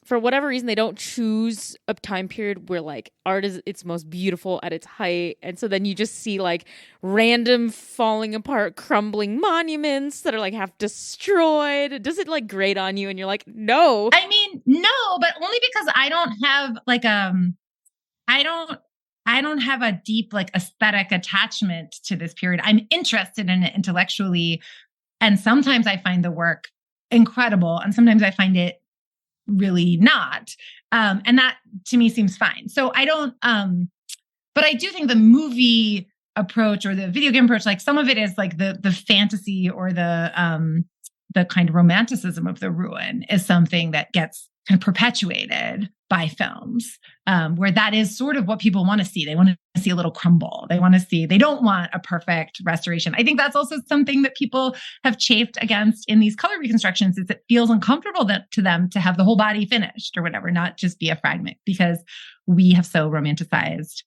for whatever reason, they don't choose a time period where like art is its most beautiful at its height, and so then you just see like random falling apart, crumbling monuments that are like half destroyed? Does it like grate on you and you're like, no? I mean, no, but only because I don't have like I don't have a deep like aesthetic attachment to this period. I'm interested in it intellectually, and sometimes I find the work incredible, and sometimes I find it really not. And that to me seems fine. So I don't, but I do think the movie approach or the video game approach, like some of it is like the fantasy or the kind of romanticism of the ruin is something that gets kind of perpetuated by films, where that is sort of what people want to see. They want to see a little crumble. They don't want a perfect restoration. I think that's also something that people have chafed against in these color reconstructions, is it feels uncomfortable to them to have the whole body finished or whatever, not just be a fragment, because we have so romanticized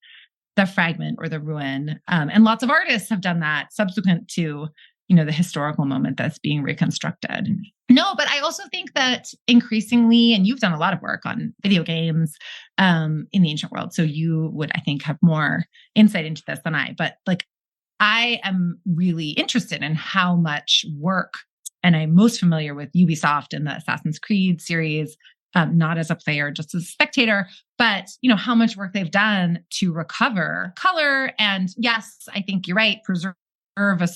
the fragment or the ruin. And lots of artists have done that subsequent to, the historical moment that's being reconstructed. No, but I also think that increasingly, and you've done a lot of work on video games in the ancient world, so you would, I think, have more insight into this than I. But like, I am really interested in how much work, and I'm most familiar with Ubisoft and the Assassin's Creed series, not as a player, just as a spectator, but how much work they've done to recover color. And yes, I think you're right, preserve a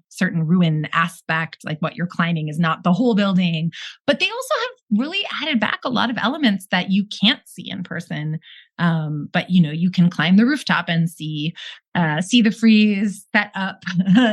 certain ruin aspect, like what you're climbing is not the whole building, but they also have really added back a lot of elements that you can't see in person. But you can climb the rooftop and see the frieze set up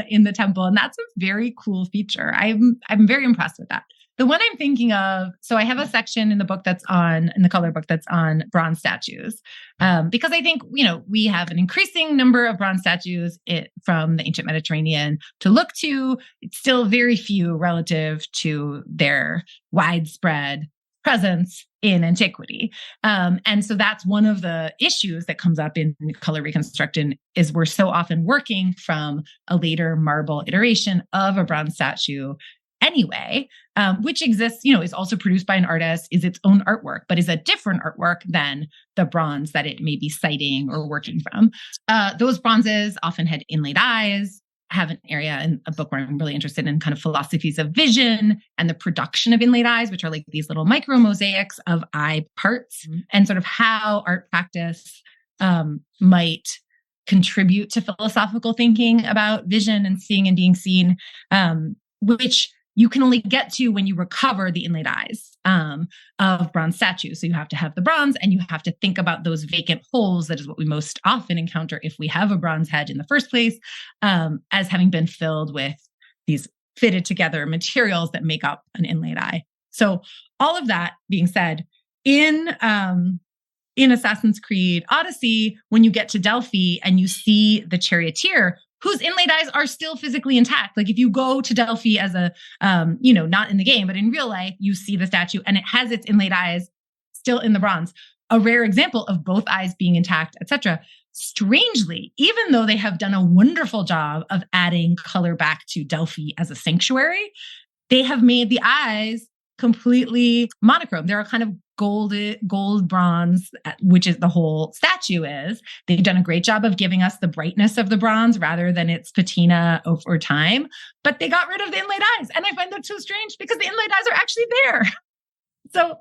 in the temple, and that's a very cool feature. I'm very impressed with that. The one I'm thinking of, so I have a section in the book in the color book that's on bronze statues, because I think, we have an increasing number of bronze statues from the ancient Mediterranean to look to. It's still very few relative to their widespread presence in antiquity. And so that's one of the issues that comes up in color reconstruction, is we're so often working from a later marble iteration of a bronze statue anyway, which exists, is also produced by an artist, is its own artwork, but is a different artwork than the bronze that it may be citing or working from. Those bronzes often had inlaid eyes. I have an area in a book where I'm really interested in kind of philosophies of vision and the production of inlaid eyes, which are like these little micro mosaics of eye parts, and sort of how art practice might contribute to philosophical thinking about vision and seeing and being seen, which you can only get to when you recover the inlaid eyes of bronze statues. So you have to have the bronze, and you have to think about those vacant holes. That is what we most often encounter if we have a bronze head in the first place, as having been filled with these fitted together materials that make up an inlaid eye. So all of that being said, in Assassin's Creed Odyssey, when you get to Delphi and you see the charioteer, whose inlaid eyes are still physically intact. Like if you go to Delphi as a, not in the game, but in real life, you see the statue and it has its inlaid eyes still in the bronze. A rare example of both eyes being intact, etc. Strangely, even though they have done a wonderful job of adding color back to Delphi as a sanctuary, they have made the eyes completely monochrome. They're a kind of gold bronze, which is the whole statue is. They've done a great job of giving us the brightness of the bronze rather than its patina over time, but they got rid of the inlaid eyes. And I find that so strange because the inlaid eyes are actually there. So,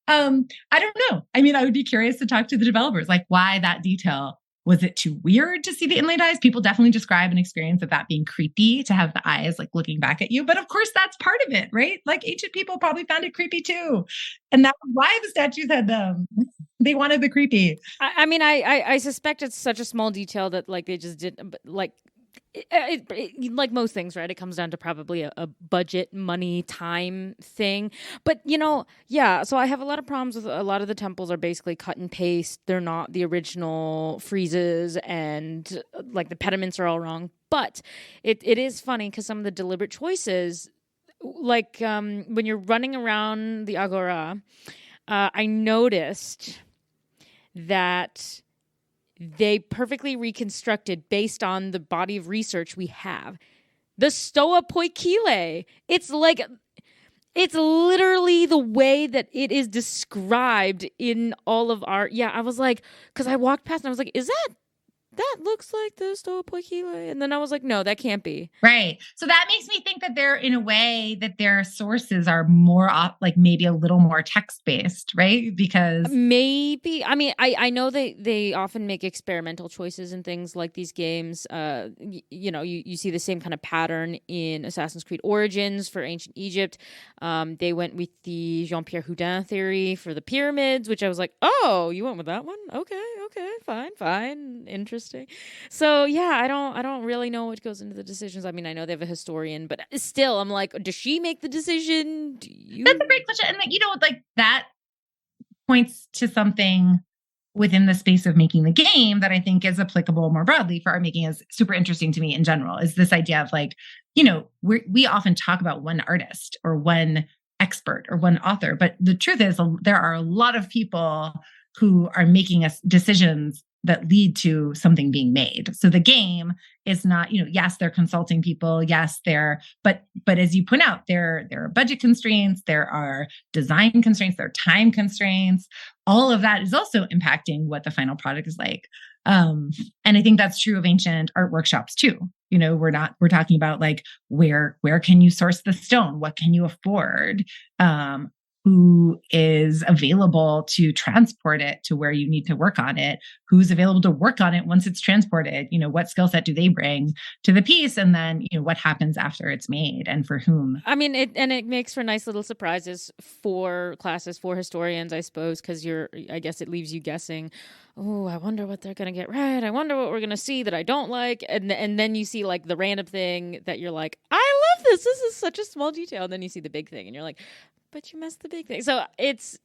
I don't know. I mean, I would be curious to talk to the developers, like why that detail. Was it too weird to see the inlaid eyes? People definitely describe an experience of that being creepy to have the eyes like looking back at you. But of course, that's part of it, right? Like ancient people probably found it creepy too. And that's why the statues had them. They wanted the creepy. I mean, I suspect it's such a small detail that like they just didn't like. Like most things, right? It comes down to probably a budget, money, time thing. But, yeah, so I have a lot of problems with a lot of the temples are basically cut and paste. They're not the original friezes and like the pediments are all wrong. But it is funny because some of the deliberate choices, like when you're running around the Agora, I noticed that they perfectly reconstructed based on the body of research we have. The Stoa Poikile. It's literally the way that it is described in all of our, I was like, because I walked past and I was like, that looks like the Stoa Poikile. And then I was like, no, that can't be. Right. So that makes me think that they're in a way that their sources are more like maybe a little more text-based, right? Because maybe, I mean, I know they often make experimental choices in things like these games. You see the same kind of pattern in Assassin's Creed Origins for ancient Egypt. They went with the Jean-Pierre Houdin theory for the pyramids, which I was like, oh, you went with that one? Okay, fine, interesting. So yeah, I don't really know what goes into the decisions. I mean, I know they have a historian, but still, I'm like, does she make the decision? That's a great question, and like that points to something within the space of making the game that I think is applicable more broadly for art making. Is super interesting to me in general. Is this idea of like, we often talk about one artist or one expert or one author, but the truth is there are a lot of people who are making decisions that lead to something being made. So the game is not, yes, they're consulting people. Yes, but as you point out, there are budget constraints, there are design constraints, there are time constraints. All of that is also impacting what the final product is like. And I think that's true of ancient art workshops too. We're talking about like, where can you source the stone? What can you afford? Who is available to transport it to where you need to work on it? Who's available to work on it once it's transported? What skill set do they bring to the piece? And then, what happens after it's made and for whom? I mean, it makes for nice little surprises for classes, for historians, I suppose, because I guess it leaves you guessing, oh, I wonder what they're going to get right. I wonder what we're going to see that I don't like. And then you see like the random thing that you're like, I love this. This is such a small detail. And then you see the big thing and you're like, but you missed the big thing. So it's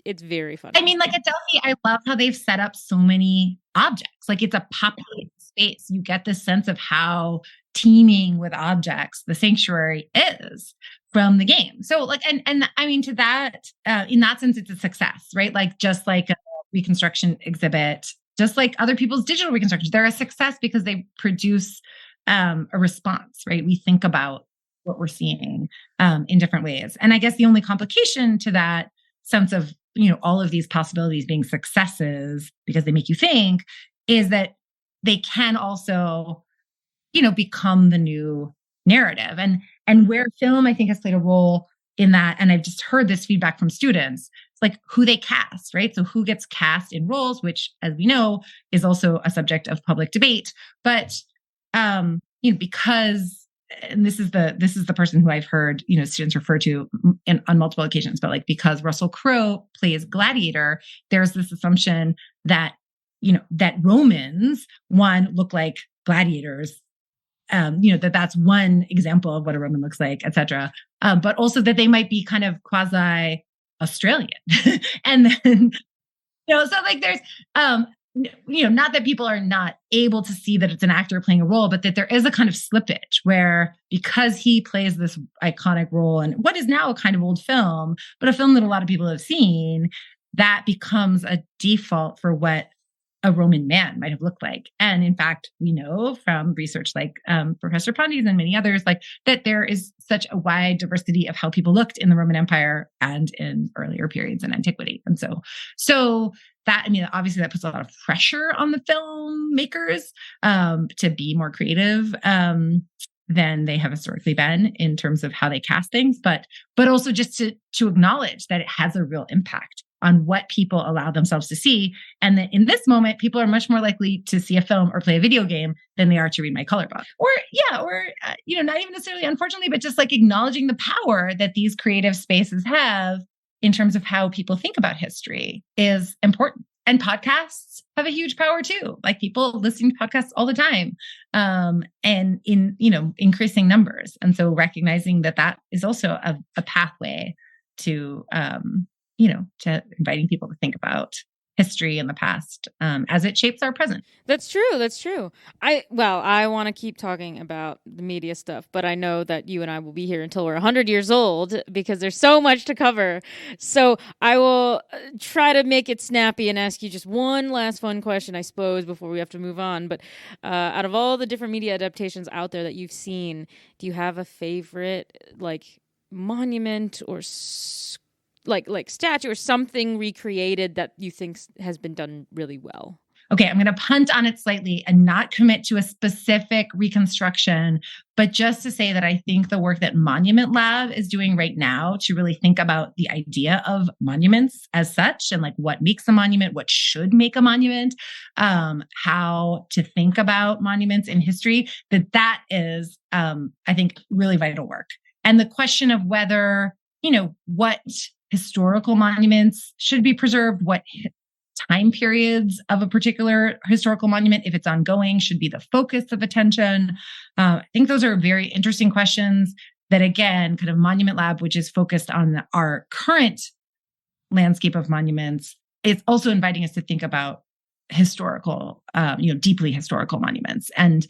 very funny. I mean, like at Delphi, I love how they've set up so many objects. Like it's a populated space. You get this sense of how teeming with objects the sanctuary is from the game. So like, and I mean, to that, in that sense, it's a success, right? Like just like a reconstruction exhibit, just like other people's digital reconstructions, they're a success because they produce a response, right? We think about what we're seeing in different ways. And I guess the only complication to that sense of, all of these possibilities being successes because they make you think is that they can also, become the new narrative. And where film, I think, has played a role in that. And I've just heard this feedback from students. It's like who they cast, right? So who gets cast in roles, which, as we know, is also a subject of public debate. But, because and this is the person who I've heard, students refer to on multiple occasions, but like, because Russell Crowe plays Gladiator, there's this assumption that, that Romans, one, look like gladiators, that's one example of what a Roman looks like, et cetera. But also that they might be kind of quasi Australian. And then, so like there's, not that people are not able to see that it's an actor playing a role, but that there is a kind of slippage where because he plays this iconic role in what is now a kind of old film, but a film that a lot of people have seen, that becomes a default for what a Roman man might have looked like. And in fact, we know from research like Professor Pontes and many others, like that there is such a wide diversity of how people looked in the Roman Empire and in earlier periods in antiquity. And so that, I mean, obviously that puts a lot of pressure on the filmmakers to be more creative. than they have historically been in terms of how they cast things, but also just to acknowledge that it has a real impact on what people allow themselves to see. And that in this moment, people are much more likely to see a film or play a video game than they are to read my color book. Or not even necessarily, unfortunately, but just like acknowledging the power that these creative spaces have in terms of how people think about history is important. And podcasts have a huge power too. Like people listen to podcasts all the time, and in increasing numbers. And so recognizing that is also a pathway to to inviting people to think about history in the past as it shapes our present. That's true. I want to keep talking about the media stuff, but I know that you and I will be here until we're 100 years old because there's so much to cover. So I will try to make it snappy and ask you just one last fun question, I suppose, before we have to move on. But out of all the different media adaptations out there that you've seen, do you have a favorite monument or like statue or something recreated that you think has been done really well? Okay, I'm going to punt on it slightly and not commit to a specific reconstruction, but just to say that I think the work that Monument Lab is doing right now to really think about the idea of monuments as such and like what makes a monument, what should make a monument, how to think about monuments in history, that is, I think, really vital work. And the question of whether, what historical monuments should be preserved, what time periods of a particular historical monument, if it's ongoing, should be the focus of attention. I think those are very interesting questions that, again, kind of Monument Lab, which is focused on our current landscape of monuments, it's also inviting us to think about historical, deeply historical monuments. And,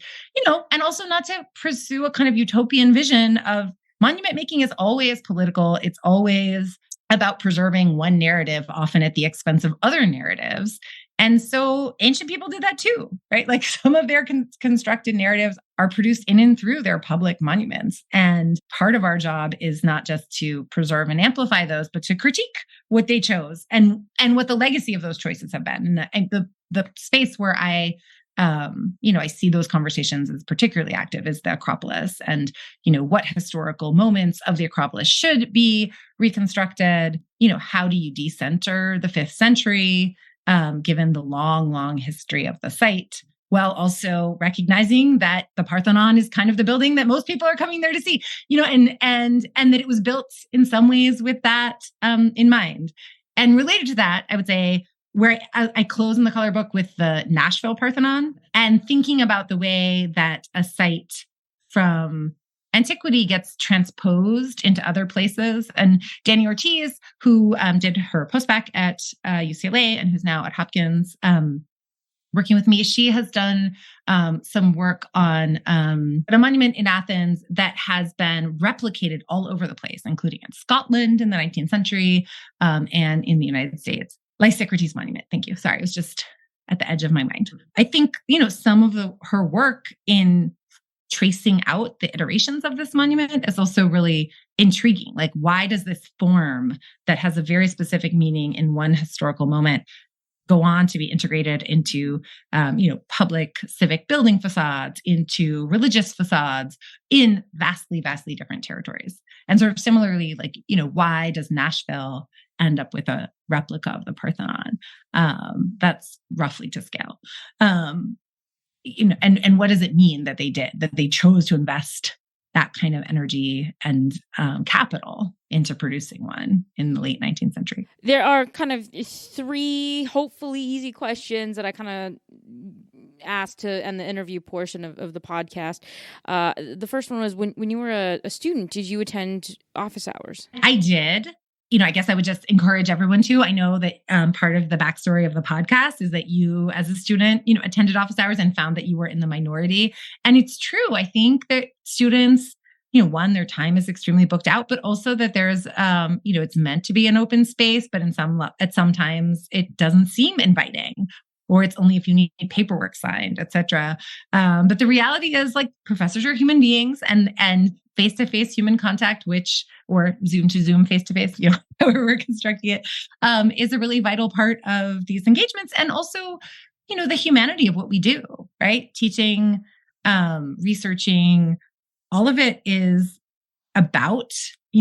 and also not to pursue a kind of utopian vision of monument making is always political. It's always about preserving one narrative, often at the expense of other narratives. And so ancient people did that too, right? Like some of their constructed narratives are produced in and through their public monuments. And part of our job is not just to preserve and amplify those, but to critique what they chose and what the legacy of those choices have been. And the space where I see those conversations as particularly active is the Acropolis and, what historical moments of the Acropolis should be reconstructed. How do you decenter the 5th century, given the long, long history of the site, while also recognizing that the Parthenon is kind of the building that most people are coming there to see, and that it was built in some ways with that in mind. And related to that, I would say, where I close in the color book with the Nashville Parthenon and thinking about the way that a site from antiquity gets transposed into other places. And Dani Ortiz, who did her postbac at UCLA and who's now at Hopkins, working with me, she has done some work on a monument in Athens that has been replicated all over the place, including in Scotland in the 19th century and in the United States. Lysicrates Monument. Thank you. Sorry, it was just at the edge of my mind. I think, some of her work in tracing out the iterations of this monument is also really intriguing. Like, why does this form that has a very specific meaning in one historical moment go on to be integrated into, public civic building facades, into religious facades in vastly, vastly different territories? And sort of similarly, why does Nashville end up with a replica of the Parthenon? That's roughly to scale. And what does it mean that they chose to invest that kind of energy and capital into producing one in the late 19th century? There are kind of 3 hopefully easy questions that I kind of asked to end the interview portion of the podcast. The first one was, when you were a student, did you attend office hours? I did. I guess I would just encourage everyone to. I know that part of the backstory of the podcast is that you, as a student, attended office hours and found that you were in the minority. And it's true. I think that students, one, their time is extremely booked out, but also that there's, it's meant to be an open space, but at sometimes it doesn't seem inviting, or it's only if you need paperwork signed, et cetera. But the reality is, professors are human beings, and face-to-face human contact, or Zoom-to-Zoom face-to-face, however we're constructing it, is a really vital part of these engagements. And also, the humanity of what we do, right? Teaching, researching, all of it is about,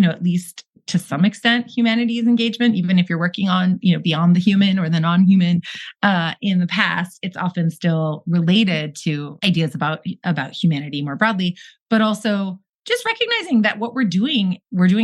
at least to some extent, humanities engagement, even if you're working on, beyond the human or the non-human in the past, it's often still related to ideas about humanity more broadly, but also just recognizing that what we're doing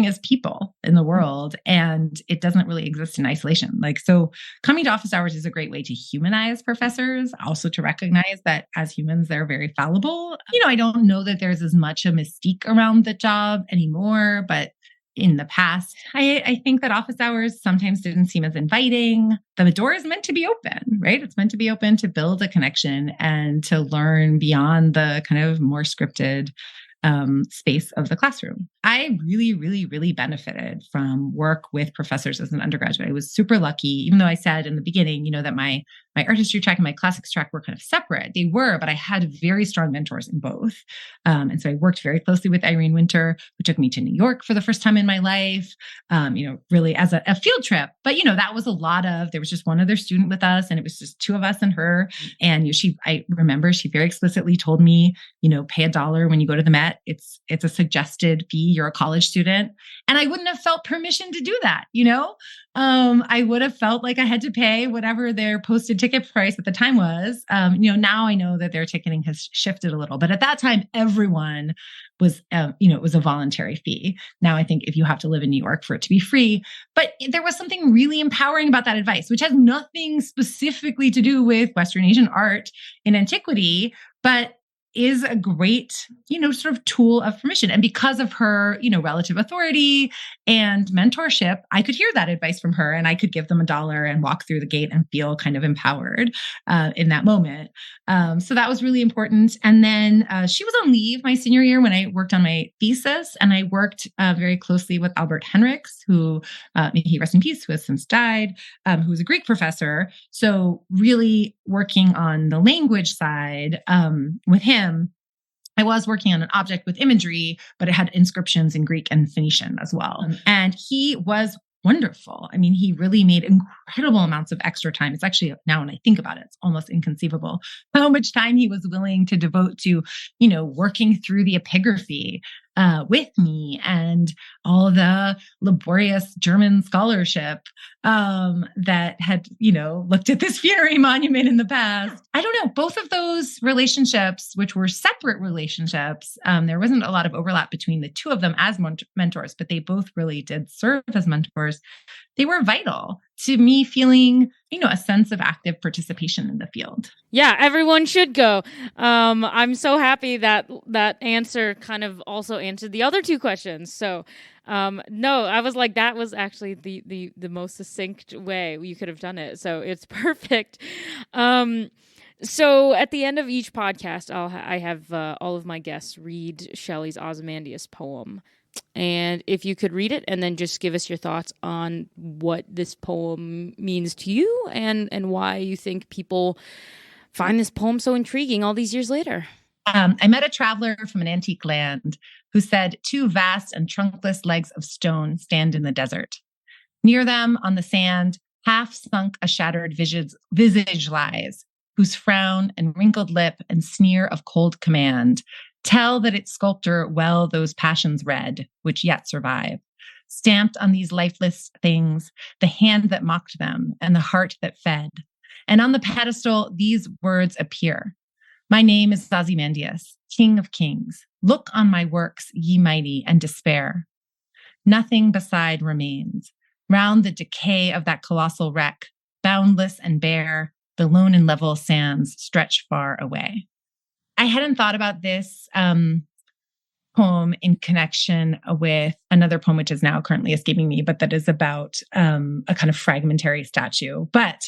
as people in the world, and it doesn't really exist in isolation. So coming to office hours is a great way to humanize professors, also to recognize that as humans, they're very fallible. I don't know that there's as much a mystique around the job anymore, but in the past, I think that office hours sometimes didn't seem as inviting. The door is meant to be open, right? It's meant to be open to build a connection and to learn beyond the kind of more scripted space of the classroom. I really, really, really benefited from work with professors as an undergraduate. I was super lucky, even though I said in the beginning, that my art history track and my classics track were kind of separate. They were, but I had very strong mentors in both. And so I worked very closely with Irene Winter, who took me to New York for the first time in my life, really as a field trip. But, that was there was just one other student with us, and it was just two of us and her. And I remember she very explicitly told me, pay $1 when you go to the Met. It's a suggested fee. You're a college student. And I wouldn't have felt permission to do that. I would have felt like I had to pay whatever their posted ticket price at the time was. Now I know that their ticketing has shifted a little, but at that time, everyone was, it was a voluntary fee. Now I think if you have to live in New York for it to be free, but there was something really empowering about that advice, which has nothing specifically to do with Western Asian art in antiquity, but is a great, sort of tool of permission. And because of her, relative authority and mentorship, I could hear that advice from her, and I could give them $1 and walk through the gate and feel kind of empowered in that moment. So that was really important. And then she was on leave my senior year when I worked on my thesis, and I worked very closely with Albert Henriks, who, may he rest in peace, who has since died, who was a Greek professor. So really working on the language side with him. I was working on an object with imagery, but it had inscriptions in Greek and Phoenician as well. And he was wonderful. I mean, he really made incredible amounts of extra time. It's actually, now when I think about it, it's almost inconceivable how much time he was willing to devote to, working through the epigraphy with me and all the laborious German scholarship that had, looked at this funerary monument in the past. I don't know. Both of those relationships, which were separate relationships, there wasn't a lot of overlap between the two of them as mentors, but they both really did serve as mentors. They were vital to me feeling, a sense of active participation in the field. Yeah, everyone should go. I'm so happy that answer kind of also answered the other two questions. So, no, I was like, that was actually the most succinct way you could have done it. So it's perfect. So at the end of each podcast, I have all of my guests read Shelley's Ozymandias poem. And if you could read it and then just give us your thoughts on what this poem means to you and why you think people find this poem so intriguing all these years later. I met a traveler from an antique land who said, 2 vast and trunkless legs of stone stand in the desert. Near them on the sand, half sunk a shattered visage lies, whose frown and wrinkled lip and sneer of cold command tell that its sculptor well those passions read, which yet survive. Stamped on these lifeless things, the hand that mocked them and the heart that fed. And on the pedestal, these words appear. My name is Ozymandias, King of Kings. Look on my works, ye mighty, and despair. Nothing beside remains. Round the decay of that colossal wreck, boundless and bare, the lone and level sands stretch far away. I hadn't thought about this poem in connection with another poem, which is now currently escaping me, but that is about a kind of fragmentary statue. But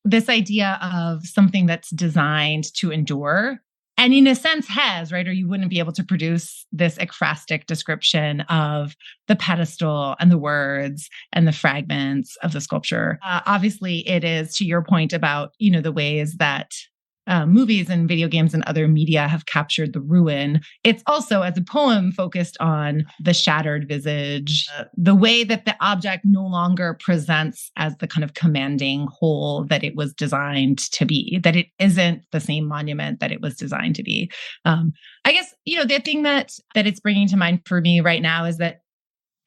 this idea of something that's designed to endure, and in a sense has, right? Or you wouldn't be able to produce this ekphrastic description of the pedestal and the words and the fragments of the sculpture. Obviously, it is, to your point about, the ways that movies and video games and other media have captured the ruin. It's also, as a poem, focused on the shattered visage, the way that the object no longer presents as the kind of commanding whole that it was designed to be, that it isn't the same monument that it was designed to be. I guess the thing that it's bringing to mind for me right now is that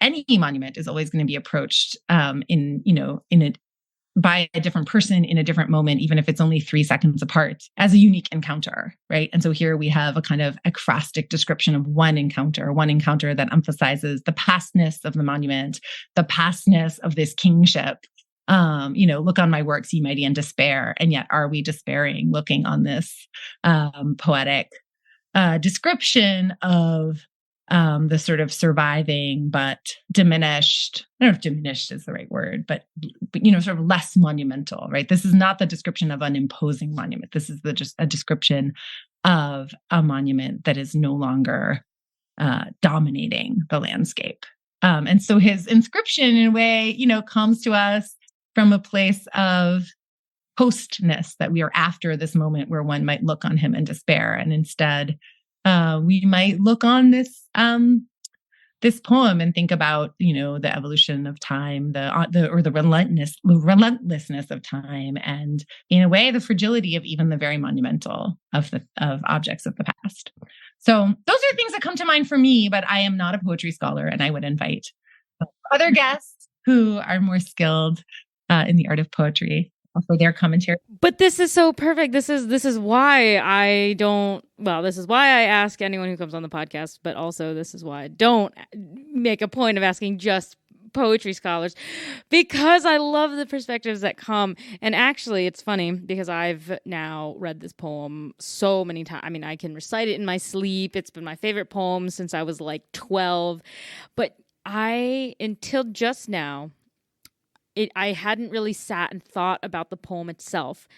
any monument is always going to be approached by a different person in a different moment, even if it's only 3 seconds apart, as a unique encounter, right? And so here we have a kind of ekphrastic description of one encounter that emphasizes the pastness of the monument, the pastness of this kingship. Look on my works, ye mighty, and despair. And yet, are we despairing looking on this poetic description of the sort of surviving but diminished? I don't know if diminished is the right word, but sort of less monumental, right? This is not the description of an imposing monument. This is just a description of a monument that is no longer dominating the landscape. And so his inscription, in a way, comes to us from a place of postness, that we are after this moment where one might look on him in despair, and instead we might look on this poem and think about the evolution of time, the relentlessness of time, and in a way the fragility of even the very monumental of objects of the past. So those are things that come to mind for me, but I am not a poetry scholar, and I would invite other guests who are more skilled in the art of poetry for their commentary. But this is so perfect. This is why I don't. Well, this is why I ask anyone who comes on the podcast, but also this is why I don't make a point of asking just poetry scholars, because I love the perspectives that come. And actually, it's funny because I've now read this poem so many times. I mean, I can recite it in my sleep. It's been my favorite poem since I was like 12. But until just now, I hadn't really sat and thought about the poem itself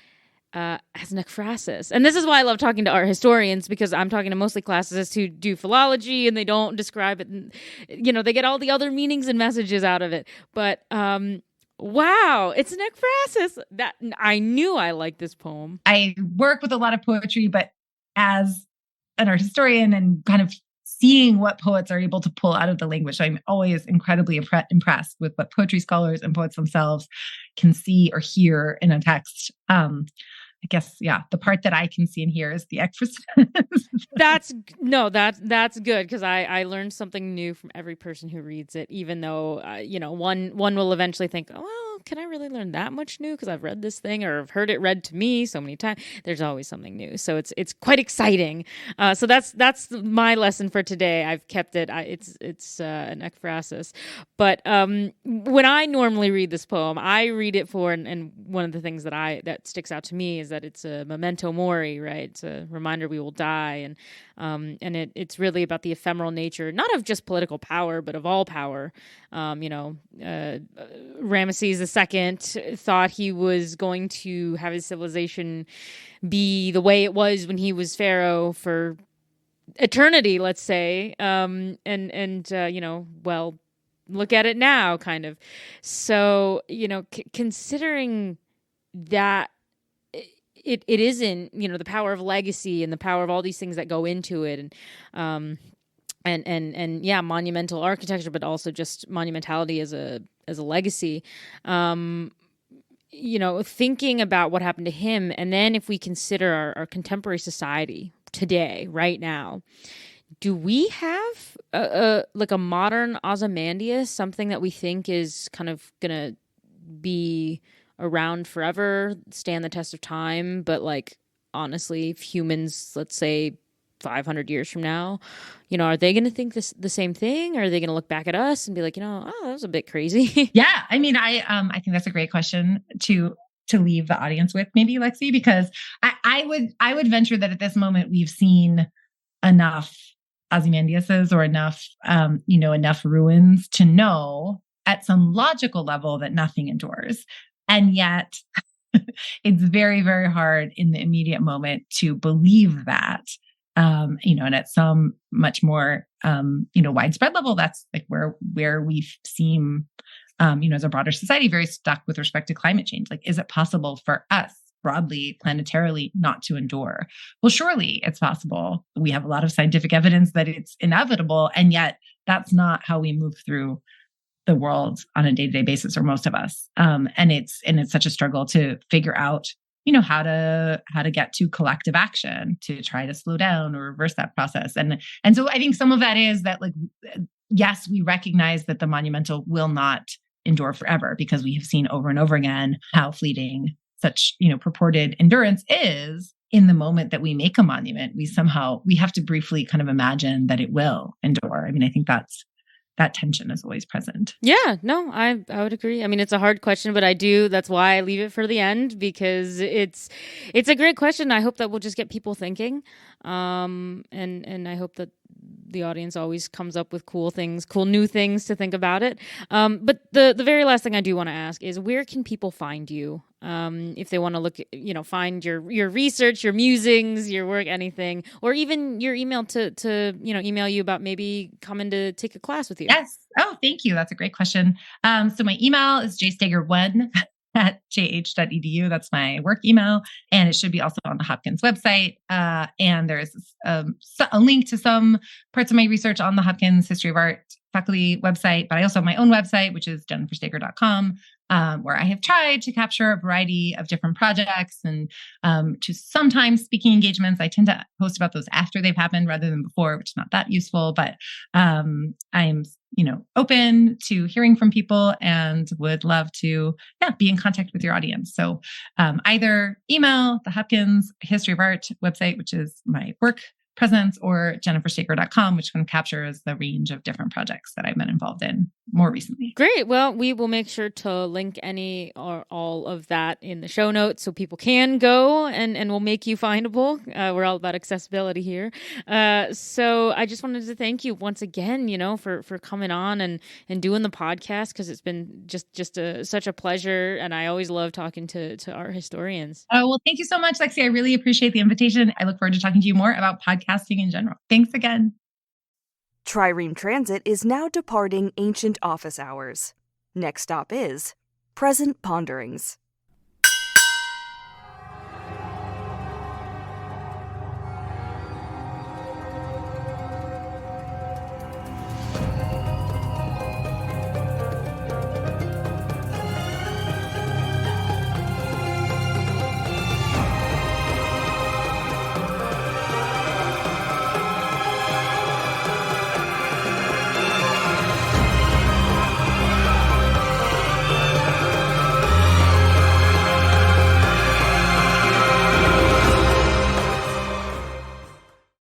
as an ekphrasis. And this is why I love talking to art historians, because I'm talking to mostly classicists who do philology and they don't describe it. And, they get all the other meanings and messages out of it. But wow, it's an ekphrasis. That I knew I liked this poem. I work with a lot of poetry, but as an art historian and kind of seeing what poets are able to pull out of the language, I'm always incredibly impressed with what poetry scholars and poets themselves can see or hear in a text. I guess, the part that I can see and hear is the ekphrasis. That's good, because I learned something new from every person who reads it, even though, one will eventually think, oh, well, can I really learn that much new? Because I've read this thing or I've heard it read to me so many times. There's always something new. So it's quite exciting. So that's my lesson for today. I've kept it. It's an ekphrasis. But when I normally read this poem, I read it for, and one of the things that sticks out to me is that it's a memento mori, right? It's a reminder we will die, and it's really about the ephemeral nature, not of just political power, but of all power. Ramesses II thought he was going to have his civilization be the way it was when he was pharaoh for eternity, let's say, well, look at it now, kind of. So, considering that it isn't, the power of legacy and the power of all these things that go into it, and monumental architecture, but also just monumentality as a legacy. Thinking about what happened to him, and then if we consider our contemporary society today, right now, do we have a modern Ozymandias, something that we think is kind of gonna be around forever, stand the test of time, but honestly, if humans, let's say 500 years from now, are they going to think the same thing? Or are they going to look back at us and be like, that was a bit crazy? Yeah. I mean, I think that's a great question to leave the audience with, maybe, Lexi, because I would venture that at this moment we've seen enough Ozymandiases or enough ruins to know at some logical level that nothing endures. And yet it's very, very hard in the immediate moment to believe that, and at some much more, widespread level, that's where we seem, as a broader society, very stuck with respect to climate change. Is it possible for us broadly, planetarily, not to endure? Well, surely it's possible. We have a lot of scientific evidence that it's inevitable. And yet that's not how we move through the world on a day-to-day basis, or most of us. And it's such a struggle to figure out how to get to collective action to try to slow down or reverse that process. And so I think some of that is that, like, yes, we recognize that the monumental will not endure forever, because we have seen over and over again how fleeting such, purported endurance is. In the moment that we make a monument, we have to briefly kind of imagine that it will endure. I mean, I think that tension is always present. Yeah, no, I would agree. I mean, it's a hard question, but that's why I leave it for the end, because it's a great question. I hope that we'll just get people thinking. And I hope that the audience always comes up with cool new things to think about it. But the very last thing I do want to ask is, where can people find you? If they want to look, find your research, your musings, your work, anything, or even your email to email you about maybe coming to take a class with you. Yes. Oh, thank you. That's a great question. So my email is jstager1 at jh.edu. That's my work email. And it should be also on the Hopkins website. And there's a link to some parts of my research on the Hopkins History of Art faculty website. But I also have my own website, which is jennifersteger.com, where I have tried to capture a variety of different projects and to sometimes speaking engagements. I tend to post about those after they've happened rather than before, which is not that useful. But I'm open to hearing from people and would love to be in contact with your audience. So either email the Hopkins History of Art website, which is my work presence, or jennifersteger.com, which kind of captures the range of different projects that I've been involved in more recently. Great. Well, we will make sure to link any or all of that in the show notes so people can go and we'll make you findable. We're all about accessibility here. So I just wanted to thank you once again, for coming on and doing the podcast, because it's been just such a pleasure. And I always love talking to art historians. Oh, well, thank you so much, Lexi. I really appreciate the invitation. I look forward to talking to you more about podcasting in general. Thanks again. Trireme Transit is now departing ancient office hours. Next stop is Present Ponderings.